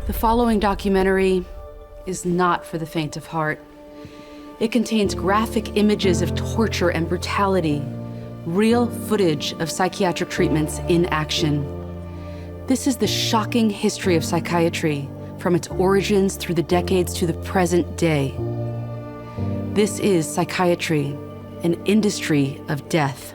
The following documentary is not for the faint of heart. It contains graphic images of torture and brutality, real footage of psychiatric treatments in action. This is the shocking history of psychiatry, from its origins through the decades to the present day. This is Psychiatry, an industry of death.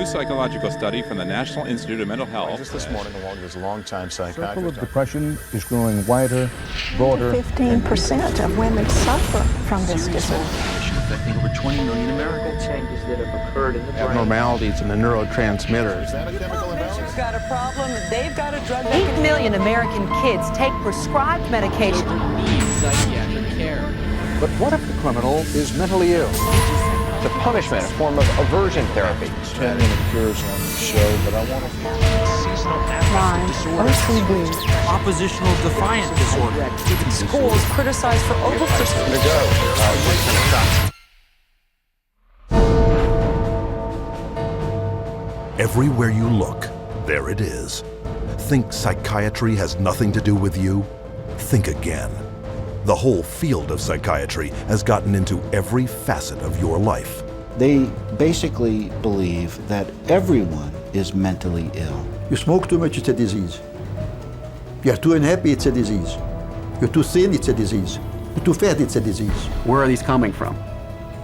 Psychological study from the National Institute of Mental Health. Just this morning, along with his longtime psychiatrist. The circle of depression is growing wider, broader. 15% of women suffer from this disorder. Affecting over 20 million Americans. Changes that have occurred in the brain. Abnormalities in the neurotransmitters. Is that a chemical imbalance? Who's got a problem? They've got a drug. 8 million American kids take prescribed medication. Need psychiatric care. But what if the criminal is mentally ill? The punishment, a form of aversion therapy. It appears on the show, but I want to... Seasonal affective disorder. OCD. Oppositional defiant disorder. Schools criticized for over-prescribing. Everywhere you look, there it is. Think psychiatry has nothing to do with you? Think again. The whole field of psychiatry has gotten into every facet of your life. They basically believe that everyone is mentally ill. You smoke too much, it's a disease. You're too unhappy, it's a disease. You're too thin, it's a disease. You're too fat, it's a disease. Where are these coming from?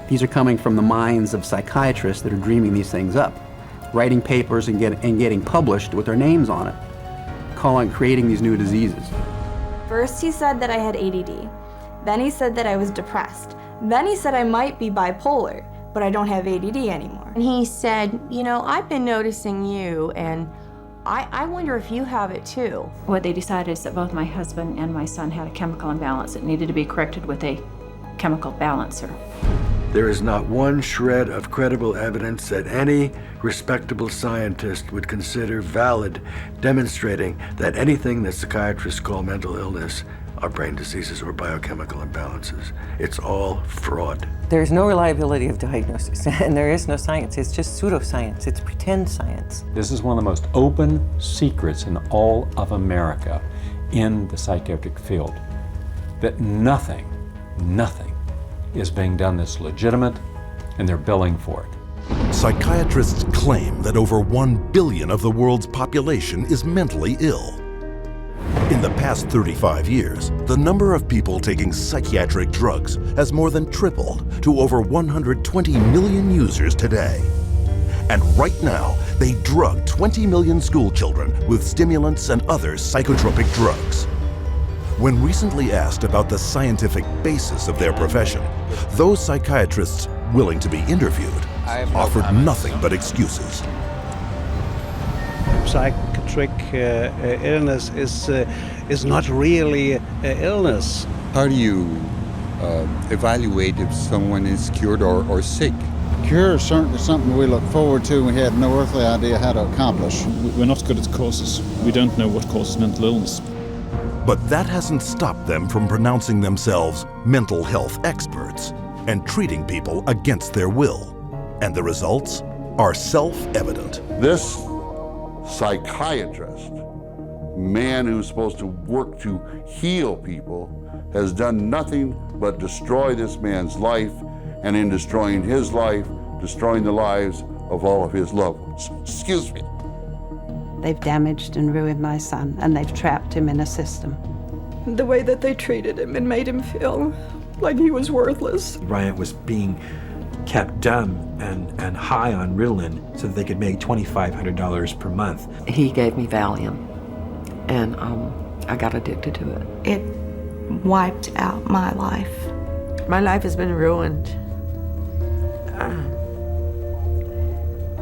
These are coming from the minds of psychiatrists that are dreaming these things up, writing papers and getting published with their names on it, creating these new diseases. First he said that I had ADD. Then he said that I was depressed. Then he said I might be bipolar, but I don't have ADD anymore. And he said, you know, I've been noticing you, and I wonder if you have it too. What they decided is that both my husband and my son had a chemical imbalance that needed to be corrected with a chemical balancer. There is not one shred of credible evidence that any respectable scientist would consider valid, demonstrating that anything that psychiatrists call mental illness are brain diseases or biochemical imbalances. It's all fraud. There's no reliability of diagnosis, and there is no science. It's just pseudoscience. It's pretend science. This is one of the most open secrets in all of America in the psychiatric field, that nothing is being done that's legitimate, and they're billing for it. Psychiatrists claim that over 1 billion of the world's population is mentally ill. In the past 35 years, the number of people taking psychiatric drugs has more than tripled to over 120 million users today. And right now, they drug 20 million school children with stimulants and other psychotropic drugs. When recently asked about the scientific basis of their profession, those psychiatrists willing to be interviewed offered nothing but excuses. Psychiatric illness is not really illness. How do you evaluate if someone is cured or sick? Cure is certainly something we look forward to. We have no earthly idea how to accomplish. We're not good at causes. We don't know what causes mental illness. But that hasn't stopped them from pronouncing themselves mental health experts and treating people against their will. And the results are self-evident. This psychiatrist, man who's supposed to work to heal people, has done nothing but destroy this man's life, and in destroying his life, destroying the lives of all of his loved ones. Excuse me. They've damaged and ruined my son, and they've trapped him in a system. The way that they treated him and made him feel like he was worthless. Bryant was being kept dumb and high on Ritalin so that they could make $2,500 per month. He gave me Valium, and I got addicted to it. It wiped out my life. My life has been ruined.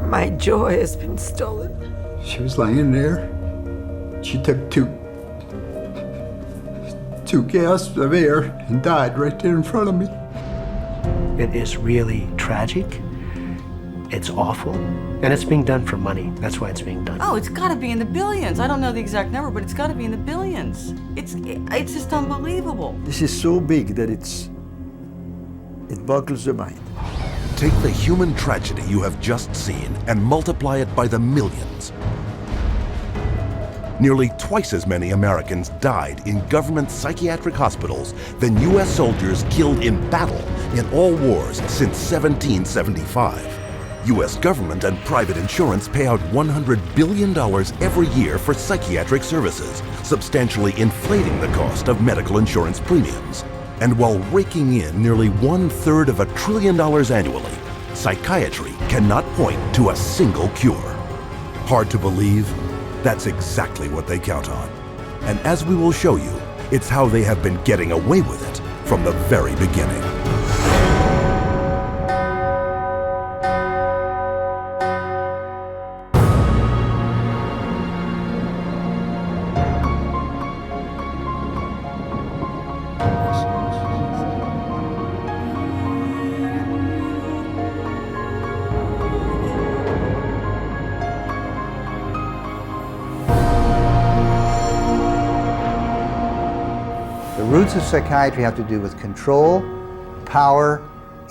My joy has been stolen. She was laying there. She took two gasps of air and died right there in front of me. It is really tragic. It's awful. And it's being done for money. That's why it's being done. Oh, it's got to be in the billions. I don't know the exact number, but it's got to be in the billions. It's just unbelievable. This is so big that it boggles the mind. Take the human tragedy you have just seen and multiply it by the millions. Nearly twice as many Americans died in government psychiatric hospitals than U.S. soldiers killed in battle in all wars since 1775. U.S. government and private insurance pay out $100 billion every year for psychiatric services, substantially inflating the cost of medical insurance premiums. And while raking in nearly $1/3 of $1 trillion annually, psychiatry cannot point to a single cure. Hard to believe? That's exactly what they count on. And as we will show you, it's how they have been getting away with it from the very beginning. The roots of psychiatry have to do with control, power,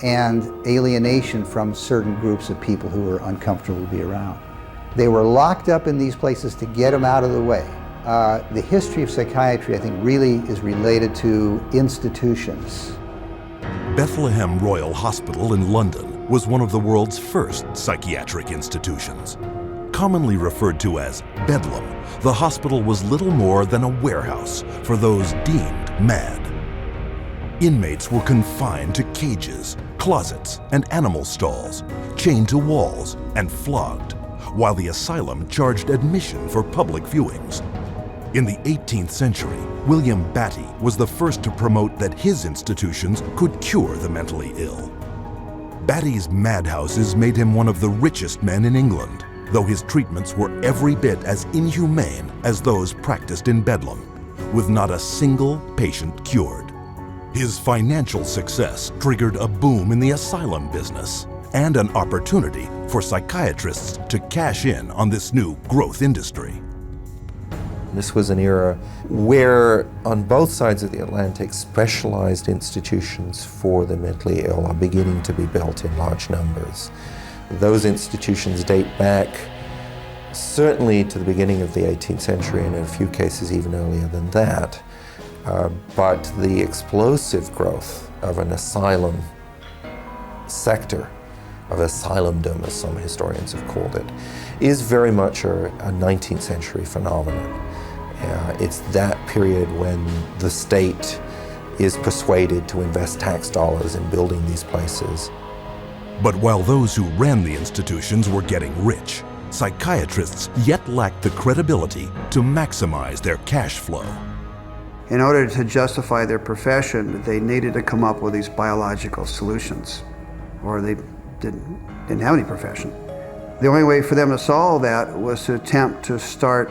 and alienation from certain groups of people who were uncomfortable to be around. They were locked up in these places to get them out of the way. The history of psychiatry, I think, really is related to institutions. Bethlehem Royal Hospital in London was one of the world's first psychiatric institutions. Commonly referred to as Bedlam, the hospital was little more than a warehouse for those deemed mad. Inmates were confined to cages, closets, and animal stalls, chained to walls and flogged, while the asylum charged admission for public viewings. In the 18th century, William Batty was the first to promote that his institutions could cure the mentally ill. Batty's madhouses made him one of the richest men in England, though his treatments were every bit as inhumane as those practiced in Bedlam, with not a single patient cured. His financial success triggered a boom in the asylum business and an opportunity for psychiatrists to cash in on this new growth industry. This was an era where, on both sides of the Atlantic, specialized institutions for the mentally ill are beginning to be built in large numbers. Those institutions date back certainly to the beginning of the 18th century, and in a few cases even earlier than that. But the explosive growth of an asylum sector, of asylumdom, as some historians have called it, is very much a 19th century phenomenon. It's that period when the state is persuaded to invest tax dollars in building these places. But while those who ran the institutions were getting rich, psychiatrists yet lacked the credibility to maximize their cash flow. In order to justify their profession, they needed to come up with these biological solutions, or they didn't have any profession. The only way for them to solve that was to attempt to start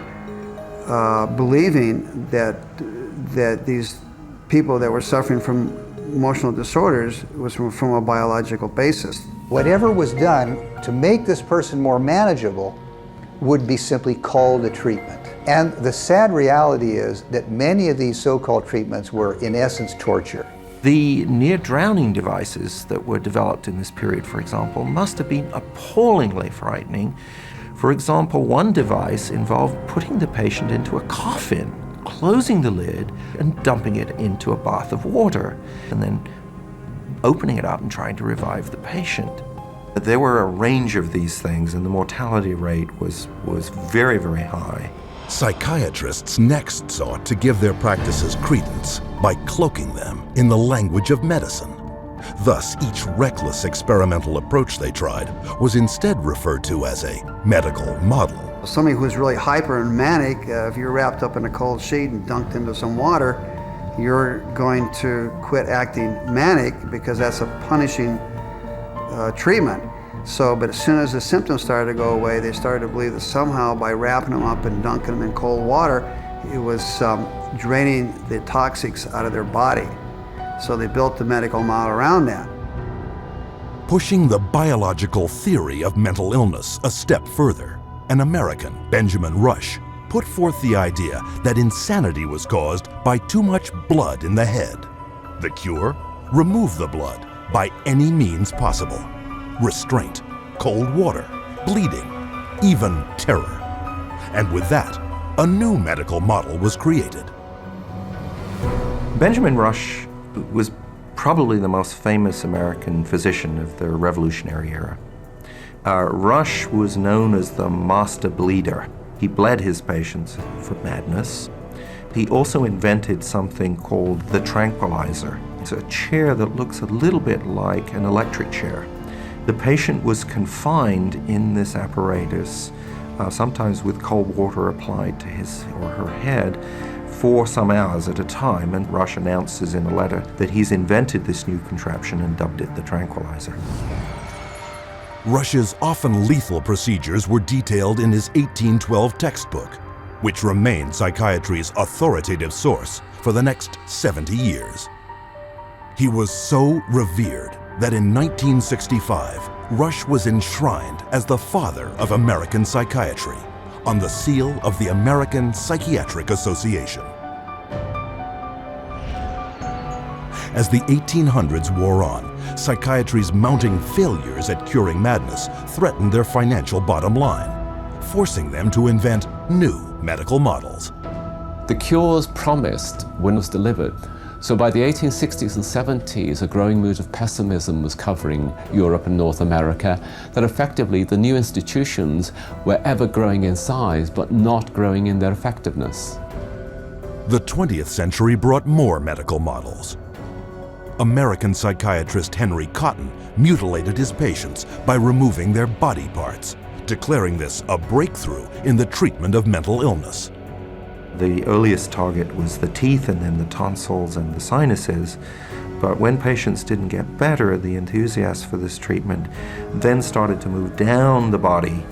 believing that these people that were suffering from emotional disorders was from a biological basis. Whatever was done to make this person more manageable would be simply called a treatment. And the sad reality is that many of these so-called treatments were, in essence, torture. The near-drowning devices that were developed in this period, for example, must have been appallingly frightening. For example, one device involved putting the patient into a coffin, closing the lid, and dumping it into a bath of water, and then opening it up and trying to revive the patient. There were a range of these things, and the mortality rate was very, very high. Psychiatrists next sought to give their practices credence by cloaking them in the language of medicine. Thus, each reckless experimental approach they tried was instead referred to as a medical model. Somebody who's really hyper and manic, if you're wrapped up in a cold sheet and dunked into some water, you're going to quit acting manic because that's a punishing treatment. So, but as soon as the symptoms started to go away, they started to believe that somehow by wrapping them up and dunking them in cold water, it was draining the toxics out of their body. So they built the medical model around that. Pushing the biological theory of mental illness a step further, an American, Benjamin Rush, put forth the idea that insanity was caused by too much blood in the head. The cure? Remove the blood by any means possible. Restraint, cold water, bleeding, even terror. And with that, a new medical model was created. Benjamin Rush was probably the most famous American physician of the Revolutionary era. Rush was known as the master bleeder. He bled his patients for madness. He also invented something called the tranquilizer. It's a chair that looks a little bit like an electric chair. The patient was confined in this apparatus, sometimes with cold water applied to his or her head, for some hours at a time, and Rush announces in a letter that he's invented this new contraption and dubbed it the tranquilizer. Rush's often lethal procedures were detailed in his 1812 textbook, which remained psychiatry's authoritative source for the next 70 years. He was so revered that in 1965, Rush was enshrined as the father of American psychiatry on the seal of the American Psychiatric Association. As the 1800s wore on, psychiatry's mounting failures at curing madness threatened their financial bottom line, forcing them to invent new medical models. The cures promised when it was delivered. So by the 1860s and 70s, a growing mood of pessimism was covering Europe and North America, that effectively the new institutions were ever growing in size, but not growing in their effectiveness. The 20th century brought more medical models. American psychiatrist Henry Cotton mutilated his patients by removing their body parts, declaring this a breakthrough in the treatment of mental illness. The earliest target was the teeth and then the tonsils and the sinuses. But when patients didn't get better, the enthusiasts for this treatment then started to move down the body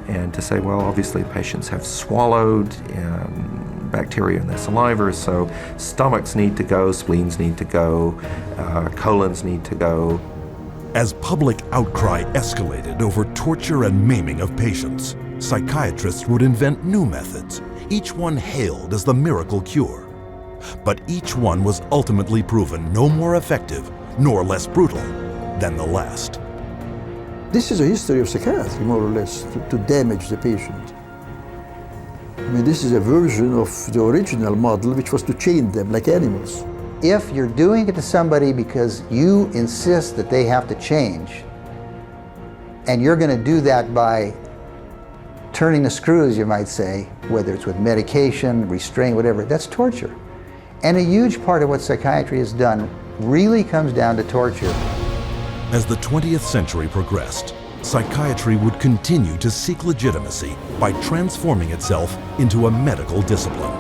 and to say, well, obviously patients have swallowed bacteria in their saliva, so stomachs need to go, spleens need to go, colons need to go. As public outcry escalated over torture and maiming of patients, psychiatrists would invent new methods, each one hailed as the miracle cure. But each one was ultimately proven no more effective nor less brutal than the last. This is a history of psychiatry, more or less, to damage the patient. I mean, this is a version of the original model, which was to chain them like animals. If you're doing it to somebody because you insist that they have to change, and you're going to do that by turning the screws, you might say, whether it's with medication, restraint, whatever, that's torture. And a huge part of what psychiatry has done really comes down to torture. As the 20th century progressed, psychiatry would continue to seek legitimacy by transforming itself into a medical discipline.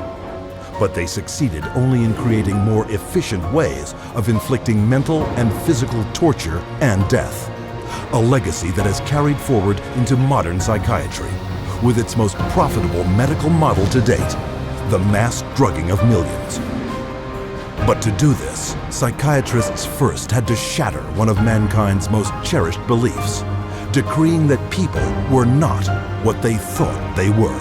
But they succeeded only in creating more efficient ways of inflicting mental and physical torture and death. A legacy that has carried forward into modern psychiatry, with its most profitable medical model to date, the mass drugging of millions. But to do this, psychiatrists first had to shatter one of mankind's most cherished beliefs, decreeing that people were not what they thought they were.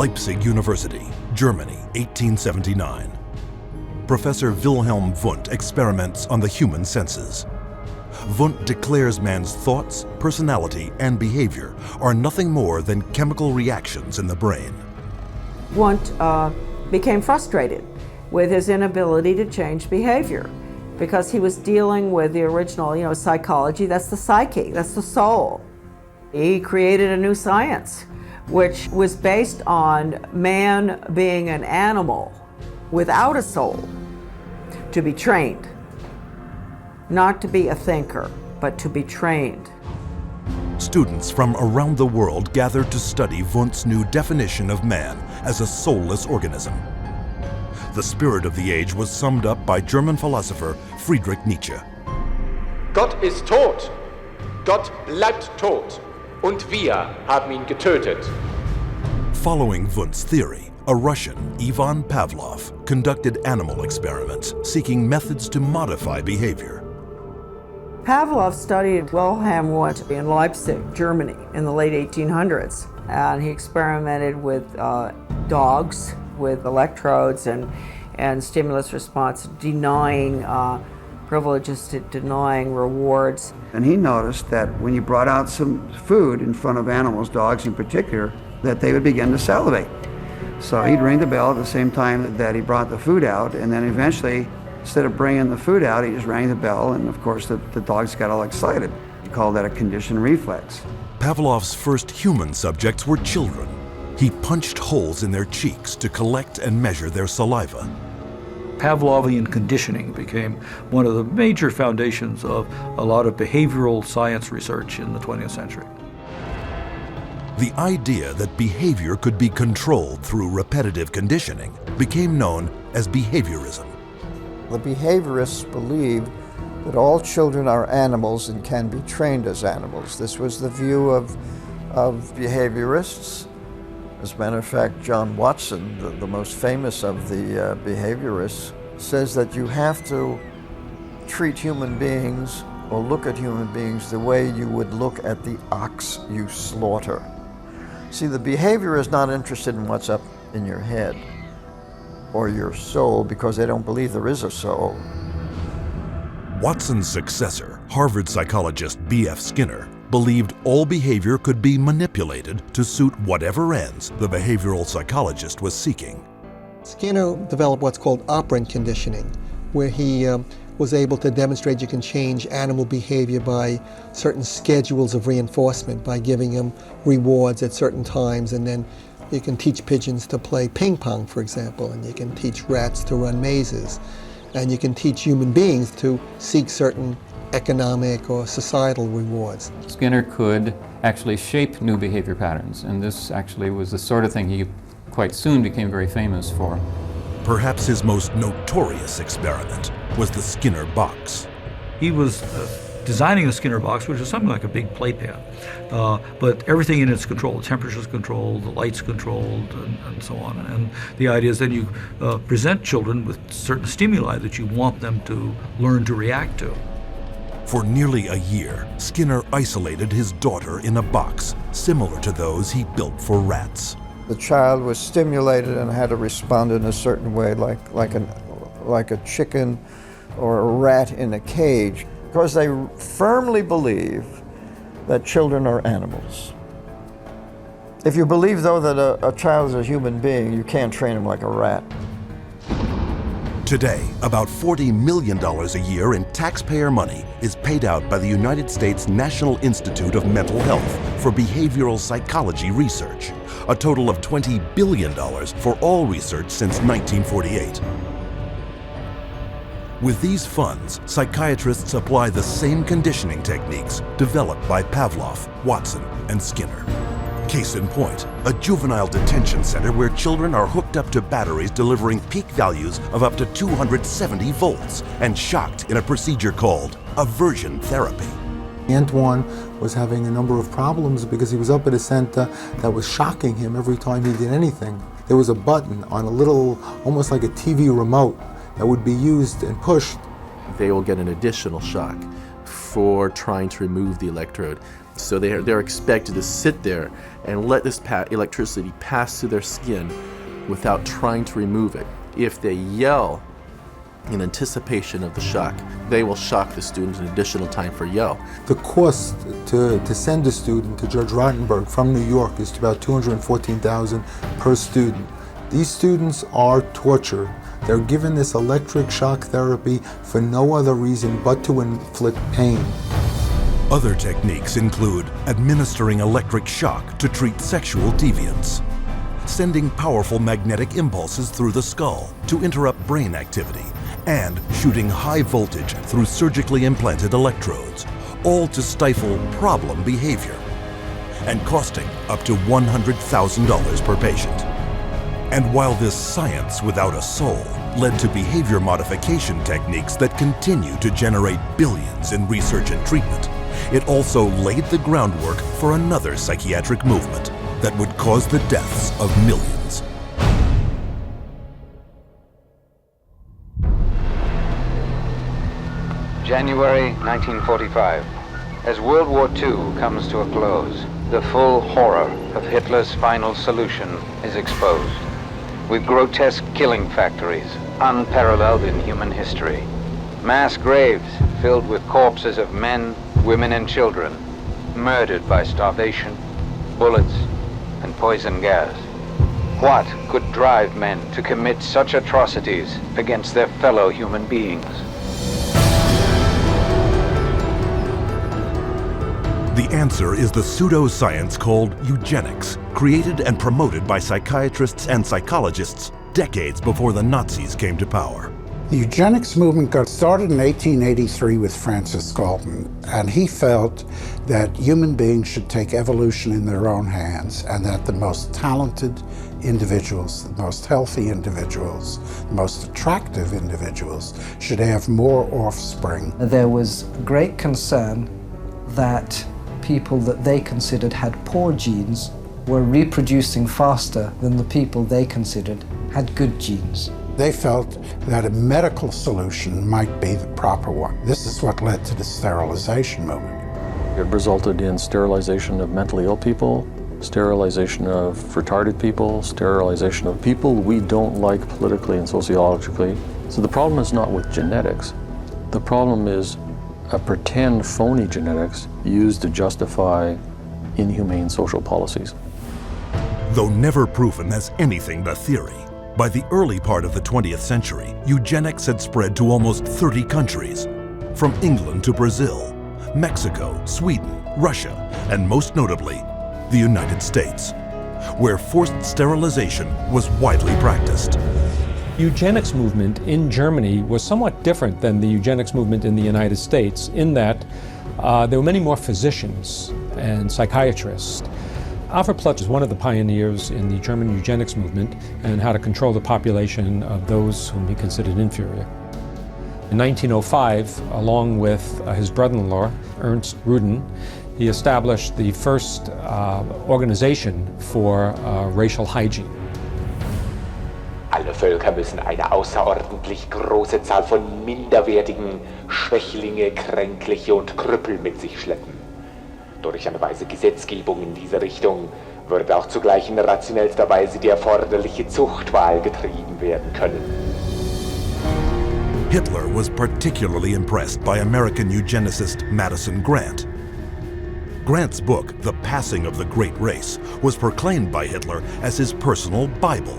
Leipzig University, Germany, 1879. Professor Wilhelm Wundt experiments on the human senses. Wundt declares man's thoughts, personality, and behavior are nothing more than chemical reactions in the brain. Wundt became frustrated with his inability to change behavior because he was dealing with the original, psychology. That's the psyche, that's the soul. He created a new science, which was based on man being an animal without a soul, to be trained. Not to be a thinker, but to be trained. Students from around the world gathered to study Wundt's new definition of man as a soulless organism. The spirit of the age was summed up by German philosopher Friedrich Nietzsche. Gott ist tot. Gott bleibt tot. Und wir haben ihn getötet. Following Wundt's theory, a Russian, Ivan Pavlov, conducted animal experiments seeking methods to modify behavior. Pavlov studied Wilhelm Wundt in Leipzig, Germany, in the late 1800s. And he experimented with dogs with electrodes and stimulus response, denying privileges, to denying rewards. And he noticed that when you brought out some food in front of animals, dogs in particular, that they would begin to salivate. So he'd ring the bell at the same time that he brought the food out, and then eventually, instead of bringing the food out, he just rang the bell, and of course the dogs got all excited. He called that a conditioned reflex. Pavlov's first human subjects were children. He punched holes in their cheeks to collect and measure their saliva. Pavlovian conditioning became one of the major foundations of a lot of behavioral science research in the 20th century. The idea that behavior could be controlled through repetitive conditioning became known as behaviorism. The behaviorists believed that all children are animals and can be trained as animals. This was the view of behaviorists. As a matter of fact, John Watson, the most famous of the behaviorists, says that you have to treat human beings or look at human beings the way you would look at the ox you slaughter. See, the behavior is not interested in what's up in your head or your soul, because they don't believe there is a soul. Watson's successor, Harvard psychologist B.F. Skinner, believed all behavior could be manipulated to suit whatever ends the behavioral psychologist was seeking. Skinner developed what's called operant conditioning, where he was able to demonstrate you can change animal behavior by certain schedules of reinforcement, by giving them rewards at certain times, and then you can teach pigeons to play ping pong, for example, and you can teach rats to run mazes, and you can teach human beings to seek certain economic or societal rewards. Skinner could actually shape new behavior patterns, and this actually was the sort of thing he quite soon became very famous for. Perhaps his most notorious experiment was the Skinner box. He was designing the Skinner box, which is something like a big playpen, but everything in it's controlled. The temperature's controlled, the light's controlled, and so on. And the idea is then you present children with certain stimuli that you want them to learn to react to. For nearly a year, Skinner isolated his daughter in a box similar to those he built for rats. The child was stimulated and had to respond in a certain way, like a chicken or a rat in a cage, because they firmly believe that children are animals. If you believe, though, that a child is a human being, you can't train him like a rat. Today, about $40 million a year in taxpayer money is paid out by the United States National Institute of Mental Health for behavioral psychology research, a total of $20 billion for all research since 1948. With these funds, psychiatrists apply the same conditioning techniques developed by Pavlov, Watson, and Skinner. Case in point, a juvenile detention center where children are hooked up to batteries delivering peak values of up to 270 volts and shocked in a procedure called aversion therapy. Antoine was having a number of problems because he was up at a center that was shocking him every time he did anything. There was a button on a little, almost like a TV remote, that would be used and pushed. They will get an additional shock for trying to remove the electrode. So they're expected to sit there and let this electricity pass through their skin without trying to remove it. If they yell in anticipation of the shock. They will shock the student an additional time for yell. The cost to send a student to Judge Rottenberg from New York is about $214,000 per student. These students are tortured. They're given this electric shock therapy for no other reason but to inflict pain. Other techniques include administering electric shock to treat sexual deviance, sending powerful magnetic impulses through the skull to interrupt brain activity, and shooting high voltage through surgically implanted electrodes, all to stifle problem behavior, and costing up to $100,000 per patient. And while this science without a soul led to behavior modification techniques that continue to generate billions in research and treatment, it also laid the groundwork for another psychiatric movement that would cause the deaths of millions. January 1945. As World War II comes to a close, the full horror of Hitler's final solution is exposed, with grotesque killing factories unparalleled in human history, mass graves filled with corpses of men, women, and children, murdered by starvation, bullets, and poison gas. What could drive men to commit such atrocities against their fellow human beings? The answer is the pseudoscience called eugenics, created and promoted by psychiatrists and psychologists decades before the Nazis came to power. The eugenics movement got started in 1883 with Francis Galton, and he felt that human beings should take evolution in their own hands, and that the most talented individuals, the most healthy individuals, the most attractive individuals should have more offspring. There was great concern that people that they considered had poor genes were reproducing faster than the people they considered had good genes. They felt that a medical solution might be the proper one. This is what led to the sterilization movement. It resulted in sterilization of mentally ill people, sterilization of retarded people, sterilization of people we don't like politically and sociologically. So the problem is not with genetics. The problem is a pretend phony genetics used to justify inhumane social policies. Though never proven as anything but theory, by the early part of the 20th century, eugenics had spread to almost 30 countries, from England to Brazil, Mexico, Sweden, Russia, and most notably, the United States, where forced sterilization was widely practiced. Eugenics movement in Germany was somewhat different than the eugenics movement in the United States in that there were many more physicians and psychiatrists. Alfred Plutz was one of the pioneers in the German eugenics movement and how to control the population of those whom he considered inferior. In 1905, along with his brother-in-law, Ernst Rudin, he established the first organization for racial hygiene. Alle Völker müssen eine außerordentlich große Zahl von minderwertigen Schwächlinge, Kränkliche und Krüppel mit sich schleppen. Durch eine weise Gesetzgebung in diese Richtung würde auch zugleich in rationellster Weise die erforderliche Zuchtwahl getrieben werden können. Hitler was particularly impressed by American eugenicist Madison Grant. Grant's book, The Passing of the Great Race, was proclaimed by Hitler as his personal Bible.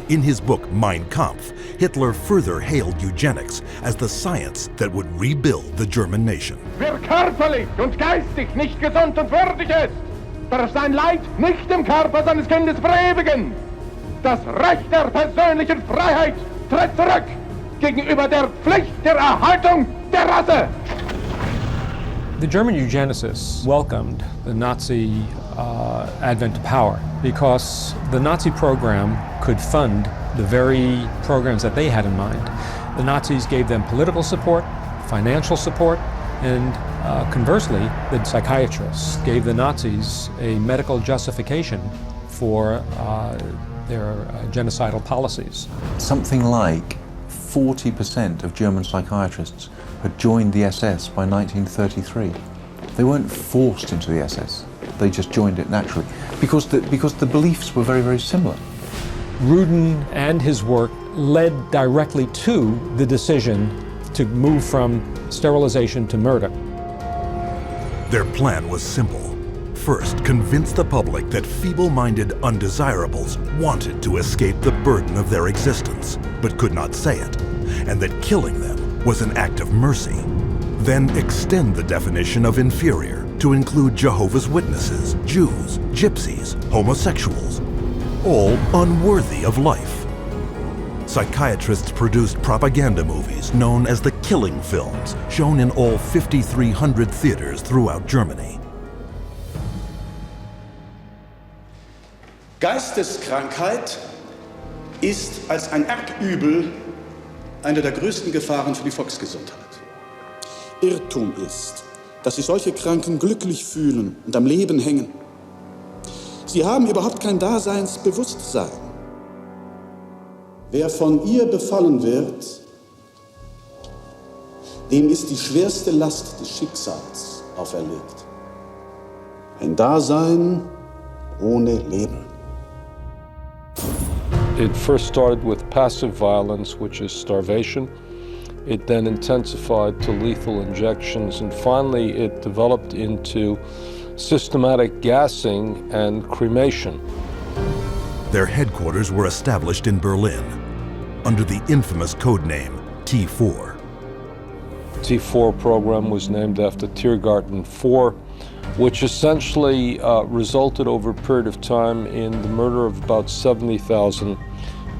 In his book Mein Kampf, Hitler further hailed eugenics as the science that would rebuild the German nation. Wer körperlich und geistig nicht gesund und würdig ist, darf sein Leid nicht im Körper seines Kindes verewigen. Das Recht der persönlichen Freiheit tritt zurück gegenüber der Pflicht der Erhaltung der Rasse. The German eugenicists welcomed the Nazi advent to power because the Nazi program could fund the very programs that they had in mind. The Nazis gave them political support, financial support, and conversely, the psychiatrists gave the Nazis a medical justification for their genocidal policies. Something like 40% of German psychiatrists had joined the SS by 1933. They weren't forced into the SS. They just joined it naturally because the beliefs were very, very similar. Rudin and his work led directly to the decision to move from sterilization to murder. Their plan was simple. First, convince the public that feeble-minded undesirables wanted to escape the burden of their existence, but could not say it, and that killing them was an act of mercy. Then extend the definition of inferior to include Jehovah's Witnesses, Jews, gypsies, homosexuals, all unworthy of life. Psychiatrists produced propaganda movies known as the killing films, shown in all 5,300 theaters throughout Germany. Geisteskrankheit ist als ein Erbübel eine der größten Gefahren für die Volksgesundheit. Irrtum ist, dass sich solche Kranken glücklich fühlen und am Leben hängen. Sie haben überhaupt kein Daseinsbewusstsein. Wer von ihr befallen wird, dem ist die schwerste Last des Schicksals auferlegt. Ein Dasein ohne Leben. It first started with passive violence, which is starvation. It then intensified to lethal injections, and finally it developed into systematic gassing and cremation. Their headquarters were established in Berlin under the infamous codename T4. T4 program was named after Tiergarten 4, which essentially resulted over a period of time in the murder of about 70,000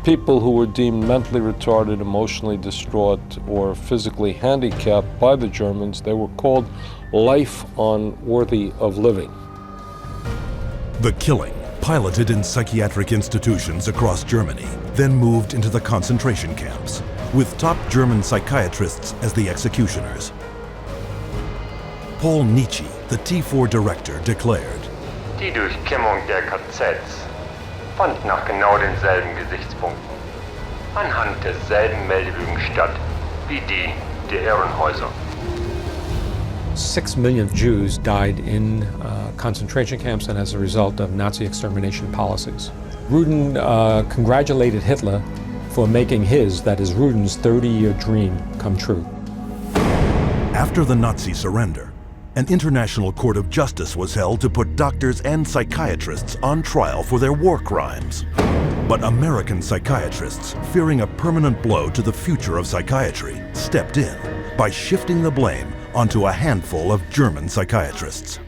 people who were deemed mentally retarded, emotionally distraught, or physically handicapped by the Germans. They were called life unworthy of living. The killing, piloted in psychiatric institutions across Germany, then moved into the concentration camps, with top German psychiatrists as the executioners. Paul Nietzsche, the T4 director, declared, Die Durchkämmung der KZs fand nach genau denselben Gesichtspunkten, anhand derselben Meldebögen statt wie die der Irrenhäuser. 6 million Jews died in concentration camps and as a result of Nazi extermination policies. Rudin congratulated Hitler for making his, that is Rudin's, 30-year dream come true. After the Nazi surrender, an international court of justice was held to put doctors and psychiatrists on trial for their war crimes. But American psychiatrists, fearing a permanent blow to the future of psychiatry, stepped in by shifting the blame onto a handful of German psychiatrists.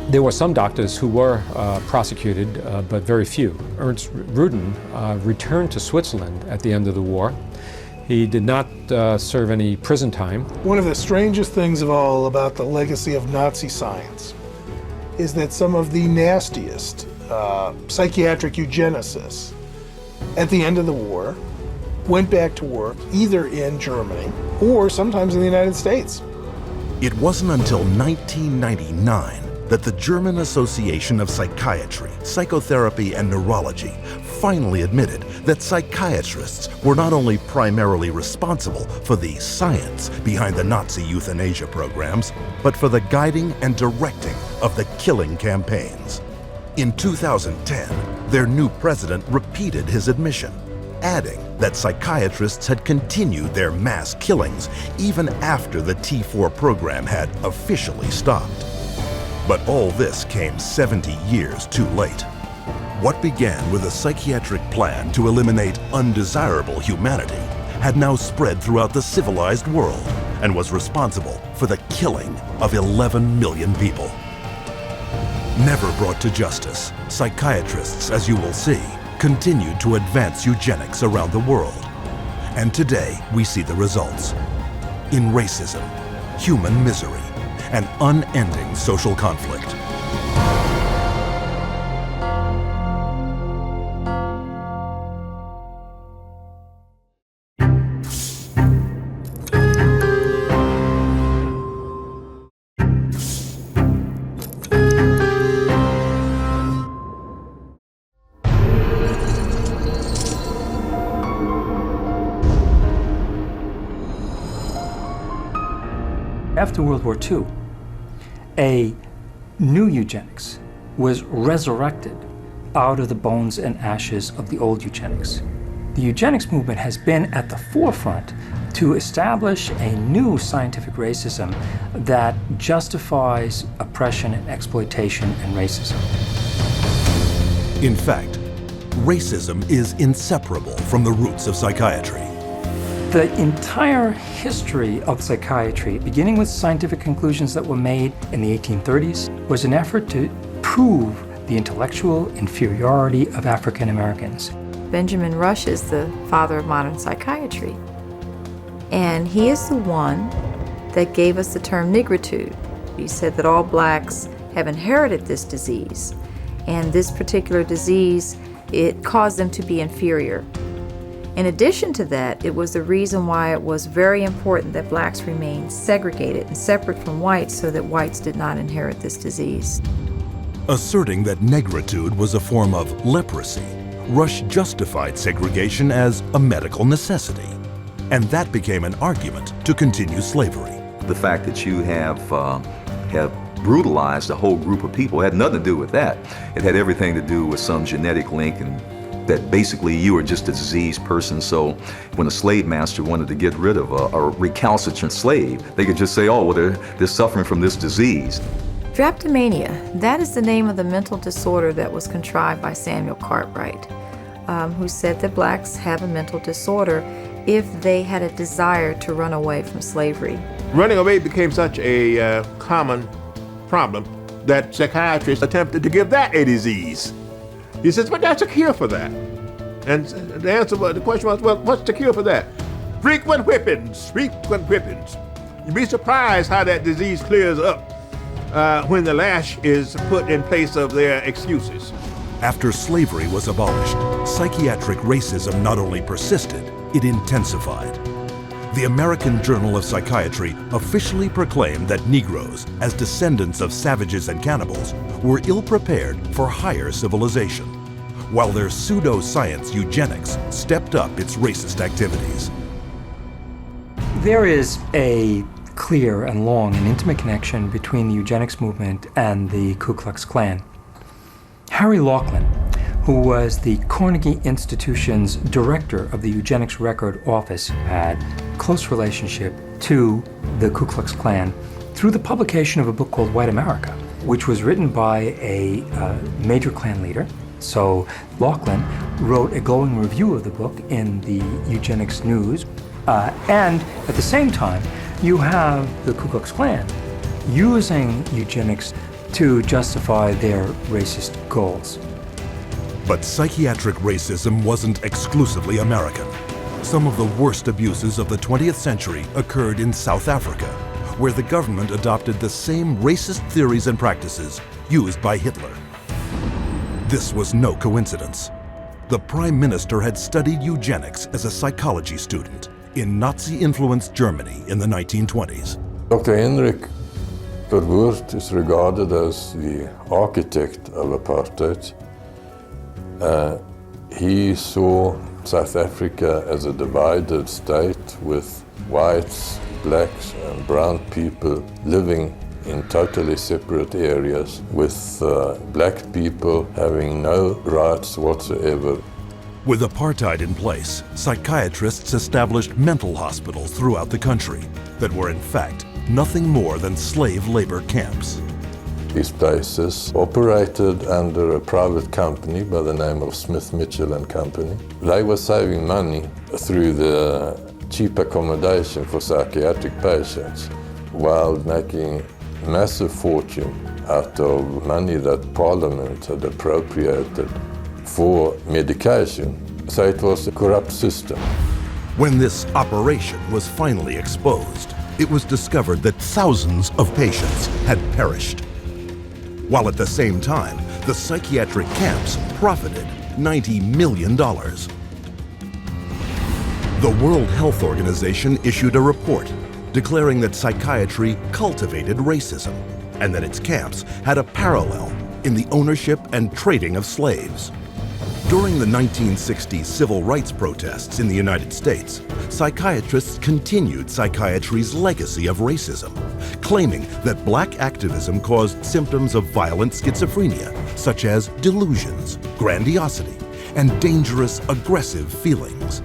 There were some doctors who were prosecuted, but very few. Ernst Rudin returned to Switzerland at the end of the war. He did not serve any prison time. One of the strangest things of all about the legacy of Nazi science is that some of the nastiest psychiatric eugenicists at the end of the war went back to work either in Germany or sometimes in the United States. It wasn't until 1999 that the German Association of Psychiatry, Psychotherapy, and Neurology finally admitted that psychiatrists were not only primarily responsible for the science behind the Nazi euthanasia programs, but for the guiding and directing of the killing campaigns. In 2010, their new president repeated his admission, adding that psychiatrists had continued their mass killings even after the T4 program had officially stopped. But all this came 70 years too late. What began with a psychiatric plan to eliminate undesirable humanity had now spread throughout the civilized world and was responsible for the killing of 11 million people. Never brought to justice, psychiatrists, as you will see, continued to advance eugenics around the world. And today we see the results. In racism, human misery, and unending social conflict. After World War II, a new eugenics was resurrected out of the bones and ashes of the old eugenics. The eugenics movement has been at the forefront to establish a new scientific racism that justifies oppression and exploitation and racism. In fact, racism is inseparable from the roots of psychiatry. The entire history of psychiatry, beginning with scientific conclusions that were made in the 1830s, was an effort to prove the intellectual inferiority of African Americans. Benjamin Rush is the father of modern psychiatry. And he is the one that gave us the term nigritude. He said that all blacks have inherited this disease. And this particular disease, it caused them to be inferior. In addition to that, it was the reason why it was very important that blacks remain segregated and separate from whites so that whites did not inherit this disease. Asserting that negritude was a form of leprosy, Rush justified segregation as a medical necessity. And that became an argument to continue slavery. The fact that you have brutalized a whole group of people had nothing to do with that. It had everything to do with some genetic link, and that basically you were just a diseased person. So when a slave master wanted to get rid of a recalcitrant slave, they could just say, oh, well, they're suffering from this disease. Drapetomania, that is the name of the mental disorder that was contrived by Samuel Cartwright, who said that blacks have a mental disorder if they had a desire to run away from slavery. Running away became such a common problem that psychiatrists attempted to give that a disease. He says, but that's a cure for that. And the question was, well, what's the cure for that? Frequent whippings, frequent whippings. You'd be surprised how that disease clears up when the lash is put in place of their excuses. After slavery was abolished, psychiatric racism not only persisted, it intensified. The American Journal of Psychiatry officially proclaimed that Negroes, as descendants of savages and cannibals, were ill-prepared for higher civilization, while their pseudo-science eugenics stepped up its racist activities. There is a clear and long and intimate connection between the eugenics movement and the Ku Klux Klan. Harry Laughlin, who was the Carnegie Institution's director of the Eugenics Record Office, had a close relationship to the Ku Klux Klan through the publication of a book called White America, which was written by a major Klan leader. So Laughlin wrote a glowing review of the book in the Eugenics News. And at the same time, you have the Ku Klux Klan using eugenics to justify their racist goals. But psychiatric racism wasn't exclusively American. Some of the worst abuses of the 20th century occurred in South Africa, where the government adopted the same racist theories and practices used by Hitler. This was no coincidence. The Prime Minister had studied eugenics as a psychology student in Nazi-influenced Germany in the 1920s. Dr. Hendrik Verwoerd is regarded as the architect of apartheid. He saw South Africa as a divided state with whites, blacks and brown people living in totally separate areas, with black people having no rights whatsoever. With apartheid in place, psychiatrists established mental hospitals throughout the country that were in fact nothing more than slave labor camps. These places operated under a private company by the name of Smith, Mitchell and Company. They were saving money through the cheap accommodation for psychiatric patients while making massive fortune out of money that Parliament had appropriated for medication. So it was a corrupt system. When this operation was finally exposed, it was discovered that thousands of patients had perished. While at the same time, the psychiatric camps profited $90 million. The World Health Organization issued a report declaring that psychiatry cultivated racism and that its camps had a parallel in the ownership and trading of slaves. During the 1960s civil rights protests in the United States, psychiatrists continued psychiatry's legacy of racism, claiming that black activism caused symptoms of violent schizophrenia, such as delusions, grandiosity, and dangerous, aggressive feelings.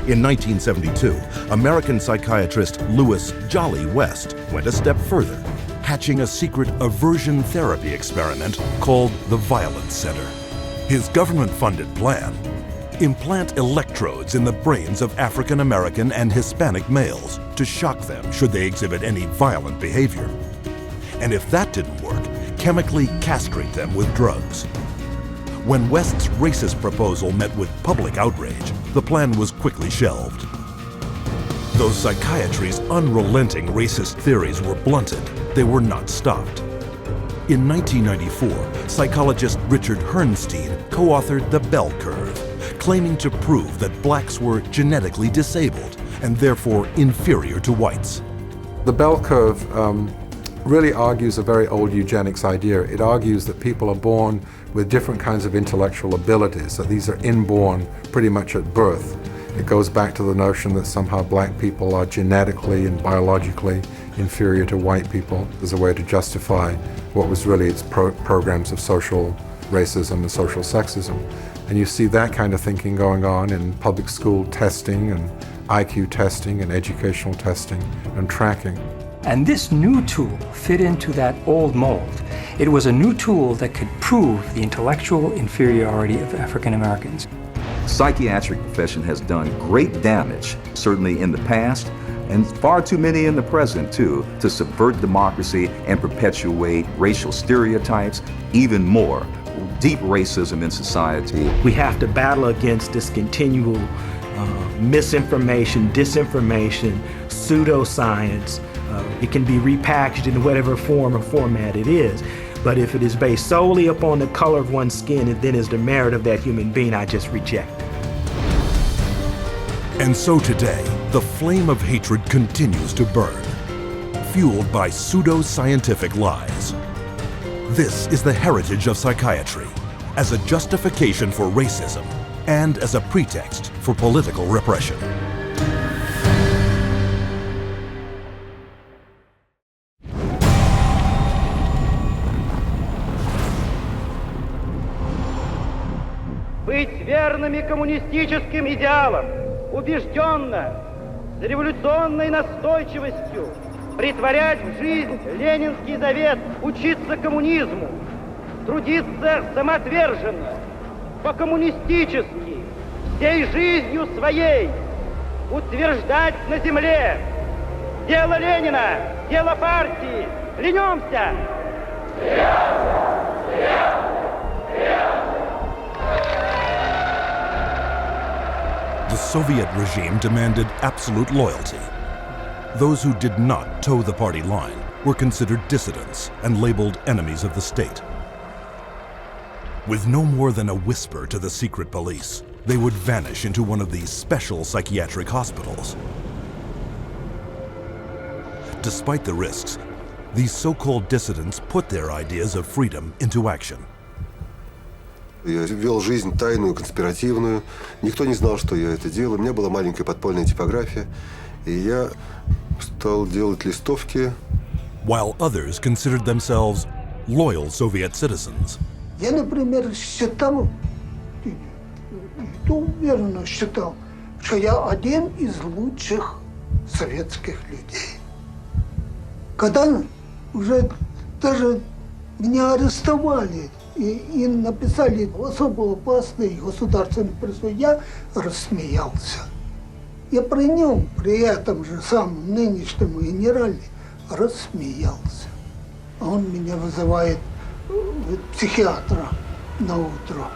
In 1972, American psychiatrist Lewis "Jolly" West went a step further, hatching a secret aversion therapy experiment called the Violence Center. His government-funded plan: implant electrodes in the brains of African American and Hispanic males to shock them should they exhibit any violent behavior. And if that didn't work, chemically castrate them with drugs. When West's racist proposal met with public outrage, the plan was quickly shelved. Though psychiatry's unrelenting racist theories were blunted, they were not stopped. In 1994, psychologist Richard Herrnstein co-authored The Bell Curve, claiming to prove that blacks were genetically disabled and therefore inferior to whites. The Bell Curve really argues a very old eugenics idea. It argues that people are born with different kinds of intellectual abilities, that these are inborn pretty much at birth. It goes back to the notion that somehow black people are genetically and biologically inferior to white people as a way to justify what was really its programs of social racism and social sexism. And you see that kind of thinking going on in public school testing and IQ testing and educational testing and tracking. And this new tool fit into that old mold. It was a new tool that could prove the intellectual inferiority of African Americans. The psychiatric profession has done great damage, certainly in the past, and far too many in the present too, to subvert democracy and perpetuate racial stereotypes, even more, deep racism in society. We have to battle against this continual misinformation, disinformation, pseudoscience. It can be repackaged in whatever form or format it is. But if it is based solely upon the color of one's skin, it then is the merit of that human being I just reject. And so today, the flame of hatred continues to burn, fueled by pseudo-scientific lies. This is the heritage of psychiatry, as a justification for racism and as a pretext for political repression. Быть верными коммунистическим идеалам, убежденно, с революционной настойчивостью, претворять в жизнь ленинский завет, учиться коммунизму, трудиться самоотверженно, по-коммунистически, всей жизнью своей, утверждать на земле: дело Ленина, дело партии, клянемся! The Soviet regime demanded absolute loyalty. Those who did not toe the party line were considered dissidents and labeled enemies of the state. With no more than a whisper to the secret police, they would vanish into one of these special psychiatric hospitals. Despite the risks, these so-called dissidents put their ideas of freedom into action. Я вел жизнь тайную, конспиративную. Никто не знал, что я это делаю. У меня была маленькая подпольная типография, и я стал делать листовки. While others considered themselves loyal Soviet citizens. Я, например, считал, уверенно считал, что я один из лучших советских людей. Когда уже даже меня арестовали и написали особо опасный государственный преступление, я рассмеялся. Я при нем, при этом же самом нынешнем генерале, рассмеялся. А он меня вызывает психиатра на утро.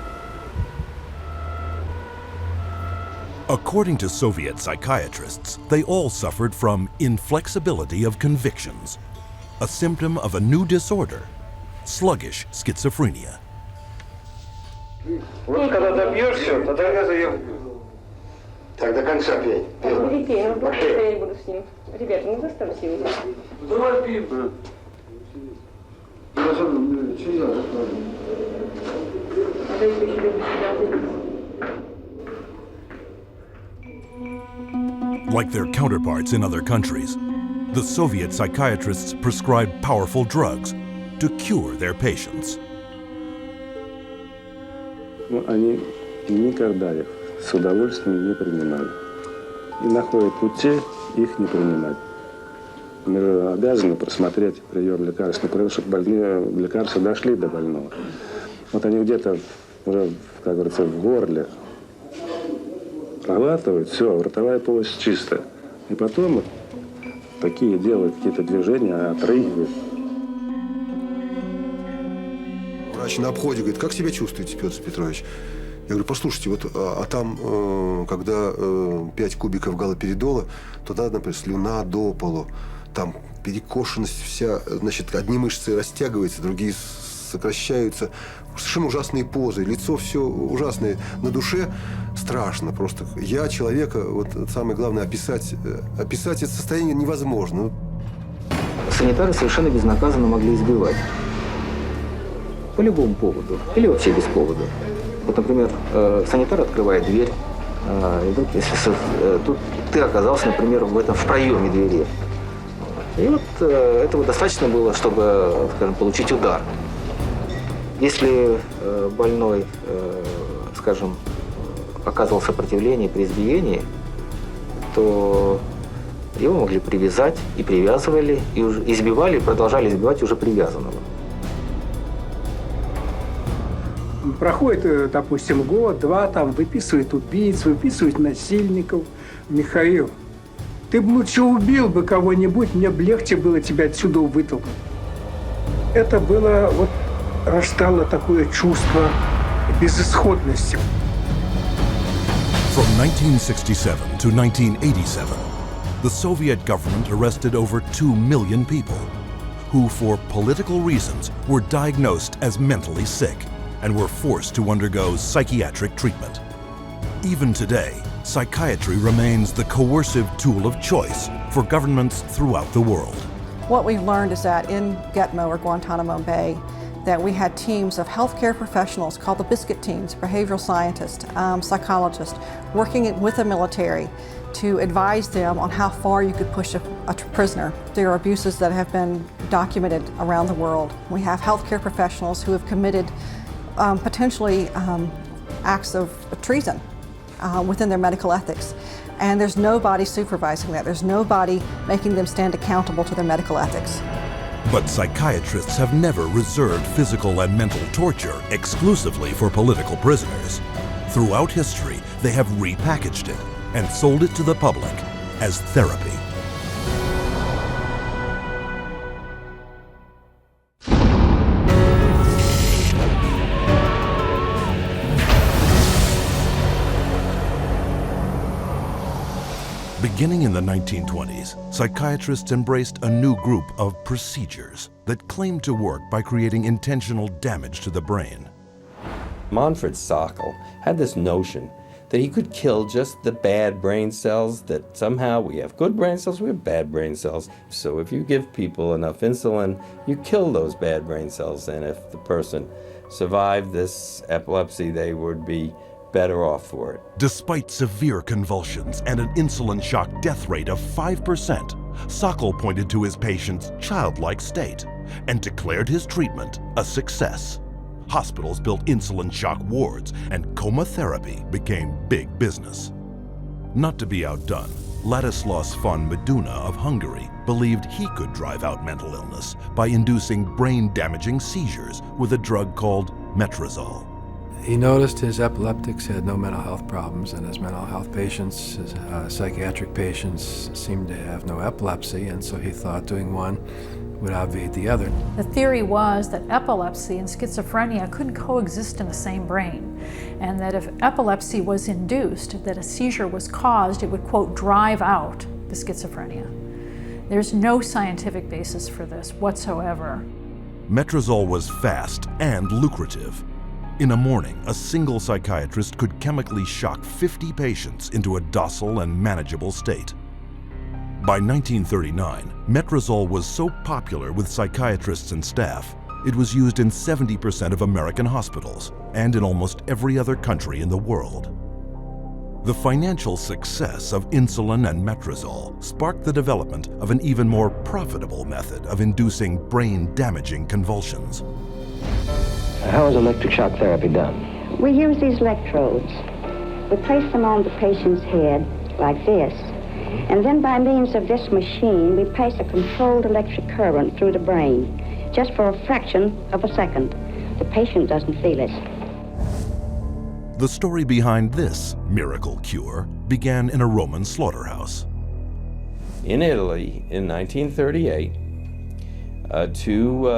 According to Soviet psychiatrists, they all suffered from inflexibility of convictions, a symptom of a new disorder, sluggish schizophrenia. Вот когда добьешься, тогда я заем. Так, до конца пей. Пей, ну я не буду с ним. Ребята, ну заставьте его. Давай пей. А дальше еще любишь Like their counterparts in other countries, the Soviet psychiatrists prescribed powerful drugs to cure their patients. Они никогда их с удовольствием не принимали. И находят пути их не принимать. Мы же обязаны просмотреть прием лекарственных продуктов, чтобы больные лекарства дошли до больного. Вот они где-то уже, как говорится, в горле проглатывают, все, ротовая полость чистая. И потом вот такие делают какие-то движения, отрыгивают. Врач на обходе говорит: как себя чувствуете, Петр Петрович? Я говорю: послушайте, вот, там, когда 5 кубиков галоперидола, то надо, например, слюна до полу, там перекошенность вся, значит, одни мышцы растягиваются, другие сокращаются, совершенно ужасные позы, лицо все ужасное, на душе страшно просто. Я человека, вот самое главное, описать это состояние невозможно. Санитары совершенно безнаказанно могли избивать. По любому поводу. Или вообще без повода. Вот, например, санитар открывает дверь, и вдруг, если тут ты оказался, например, в проеме двери. И вот этого достаточно было, чтобы, скажем, получить удар. Если больной, скажем, оказывал сопротивление при избиении, то его могли привязать, и привязывали, и избивали, и продолжали избивать уже привязанного. Проходит, допустим, год-два, там выписывают убийц, выписывают насильников. Михаил, ты бы лучше убил бы кого-нибудь, мне бы легче было тебя отсюда вытолкнуть. Это было, вот, рождало такое чувство безысходности. From 1967 to 1987, the Soviet government arrested over 2 million people who, for political reasons, were diagnosed as mentally sick and were forced to undergo psychiatric treatment. Even today, psychiatry remains the coercive tool of choice for governments throughout the world. What we've learned is that in Gitmo or Guantanamo Bay, that we had teams of healthcare professionals called the biscuit teams, behavioral scientists, psychologists, working with the military to advise them on how far you could push a prisoner. There are abuses that have been documented around the world. We have healthcare professionals who have committed potentially acts of treason within their medical ethics. And there's nobody supervising that. There's nobody making them stand accountable to their medical ethics. But psychiatrists have never reserved physical and mental torture exclusively for political prisoners. Throughout history, they have repackaged it and sold it to the public as therapy. Beginning in the 1920s, psychiatrists embraced a new group of procedures that claimed to work by creating intentional damage to the brain. Manfred Sokal had this notion that he could kill just the bad brain cells, that somehow we have good brain cells, we have bad brain cells. So if you give people enough insulin, you kill those bad brain cells, and if the person survived this epilepsy, they would be better off for it. Despite severe convulsions and an insulin shock death rate of 5%, Sokal pointed to his patient's childlike state and declared his treatment a success. Hospitals built insulin shock wards, and coma therapy became big business. Not to be outdone, Ladislaus von Meduna of Hungary believed he could drive out mental illness by inducing brain-damaging seizures with a drug called metrazole. He noticed his epileptics had no mental health problems, and his mental health patients, his psychiatric patients, seemed to have no epilepsy, and so he thought doing one would obviate the other. The theory was that epilepsy and schizophrenia couldn't coexist in the same brain, and that if epilepsy was induced, that a seizure was caused, it would, quote, drive out the schizophrenia. There's no scientific basis for this whatsoever. Metrazole was fast and lucrative. In a morning, a single psychiatrist could chemically shock 50 patients into a docile and manageable state. By 1939, metrazole was so popular with psychiatrists and staff, it was used in 70% of American hospitals and in almost every other country in the world. The financial success of insulin and metrazole sparked the development of an even more profitable method of inducing brain-damaging convulsions. How is electric shock therapy done? We use these electrodes. We place them on the patient's head like this, and then by means of this machine, we pass a controlled electric current through the brain, just for a fraction of a second. The patient doesn't feel it. The story behind this miracle cure began in a Roman slaughterhouse. In Italy, in 1938, two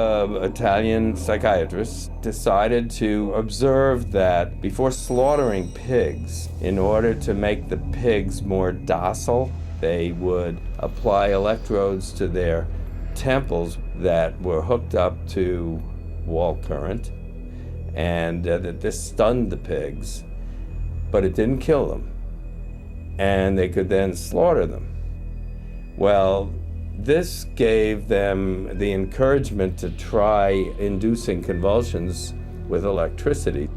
Italian psychiatrists decided to observe that before slaughtering pigs, in order to make the pigs more docile, they would apply electrodes to their temples that were hooked up to wall current, and that this stunned the pigs, but it didn't kill them, and they could then slaughter them. Well, this gave them the encouragement to try inducing convulsions with electricity.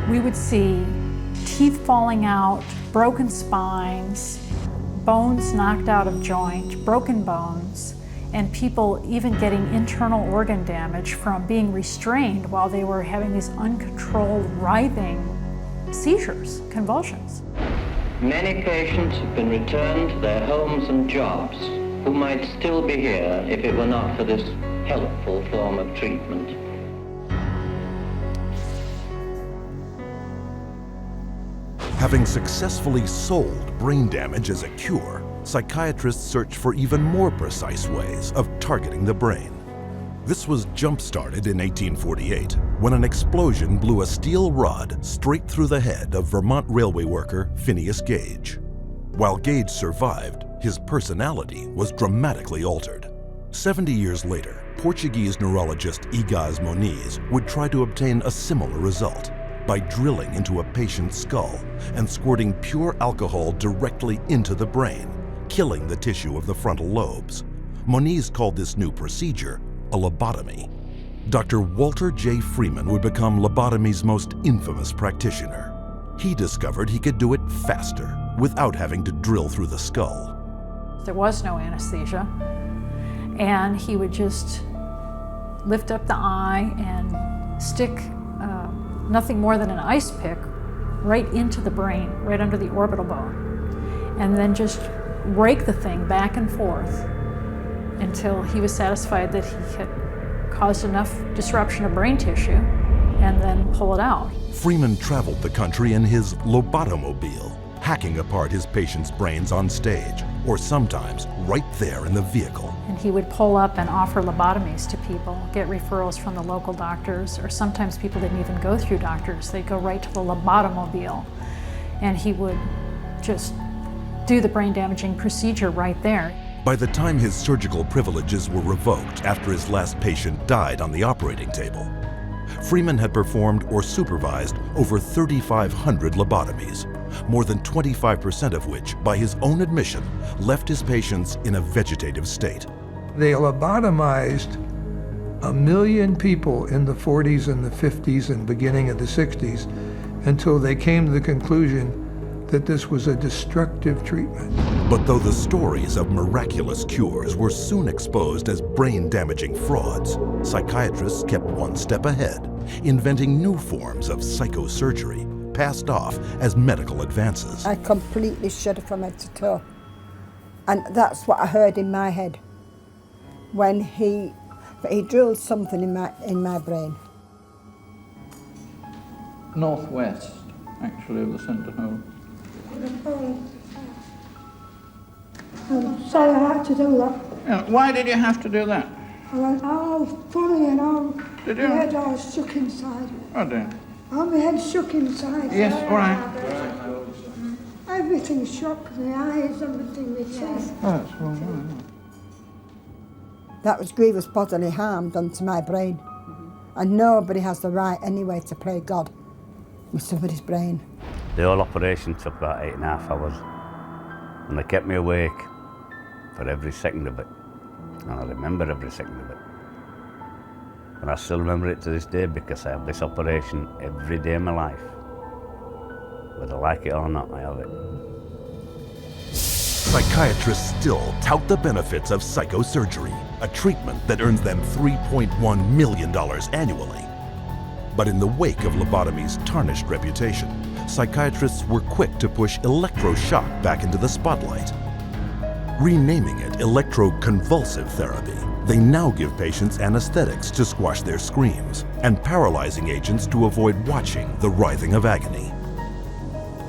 We would see teeth falling out, broken spines, bones knocked out of joint, broken bones, and people even getting internal organ damage from being restrained while they were having these uncontrolled writhing seizures, convulsions. Many patients have been returned to their homes and jobs who might still be here if it were not for this helpful form of treatment. Having successfully sold brain damage as a cure, psychiatrists searched for even more precise ways of targeting the brain. This was jump-started in 1848 when an explosion blew a steel rod straight through the head of Vermont railway worker Phineas Gage. While Gage survived, his personality was dramatically altered. 70 years later, Portuguese neurologist Igaz Moniz would try to obtain a similar result by drilling into a patient's skull and squirting pure alcohol directly into the brain, killing the tissue of the frontal lobes. Moniz called this new procedure a lobotomy. Dr. Walter J. Freeman would become lobotomy's most infamous practitioner. He discovered he could do it faster without having to drill through the skull. There was no anesthesia, and he would just lift up the eye and stick nothing more than an ice pick right into the brain, right under the orbital bone, and then just rake the thing back and forth until he was satisfied that he had caused enough disruption of brain tissue, and then pull it out. Freeman traveled the country in his lobotomobile, hacking apart his patients' brains on stage, or sometimes right there in the vehicle. And he would pull up and offer lobotomies to people, get referrals from the local doctors, or sometimes people didn't even go through doctors. They'd go right to the lobotomobile, and he would just do the brain-damaging procedure right there. By the time his surgical privileges were revoked after his last patient died on the operating table, Freeman had performed or supervised over 3,500 lobotomies, more than 25% of which, by his own admission, left his patients in a vegetative state. They lobotomized 1 million people in the 40s and the 50s and beginning of the 60s until they came to the conclusion that this was a destructive treatment. But though the stories of miraculous cures were soon exposed as brain-damaging frauds, psychiatrists kept one step ahead, inventing new forms of psychosurgery, passed off as medical advances. I completely shuddered from head to toe. And that's what I heard in my head when he drilled something in my brain. Northwest, actually, of the centre hole. I'm sorry I had to do that. Yeah, why did you have to do that? I went, oh, funny, and Did you? my head all shook inside. Oh dear. Oh, my head shook inside. Yes, all right. Everything shook, the eyes, everything, the teeth. Oh, that's all right. That was grievous bodily harm done to my brain. And nobody has the right anyway to play God with somebody's brain. The whole operation took about 8.5 hours, and they kept me awake for every second of it. And I remember every second of it. And I still remember it to this day because I have this operation every day of my life. Whether I like it or not, I have it. Psychiatrists still tout the benefits of psychosurgery, a treatment that earns them $3.1 million annually. But in the wake of lobotomy's tarnished reputation, psychiatrists were quick to push electroshock back into the spotlight. Renaming it electroconvulsive therapy, they now give patients anesthetics to squash their screams and paralyzing agents to avoid watching the writhing of agony.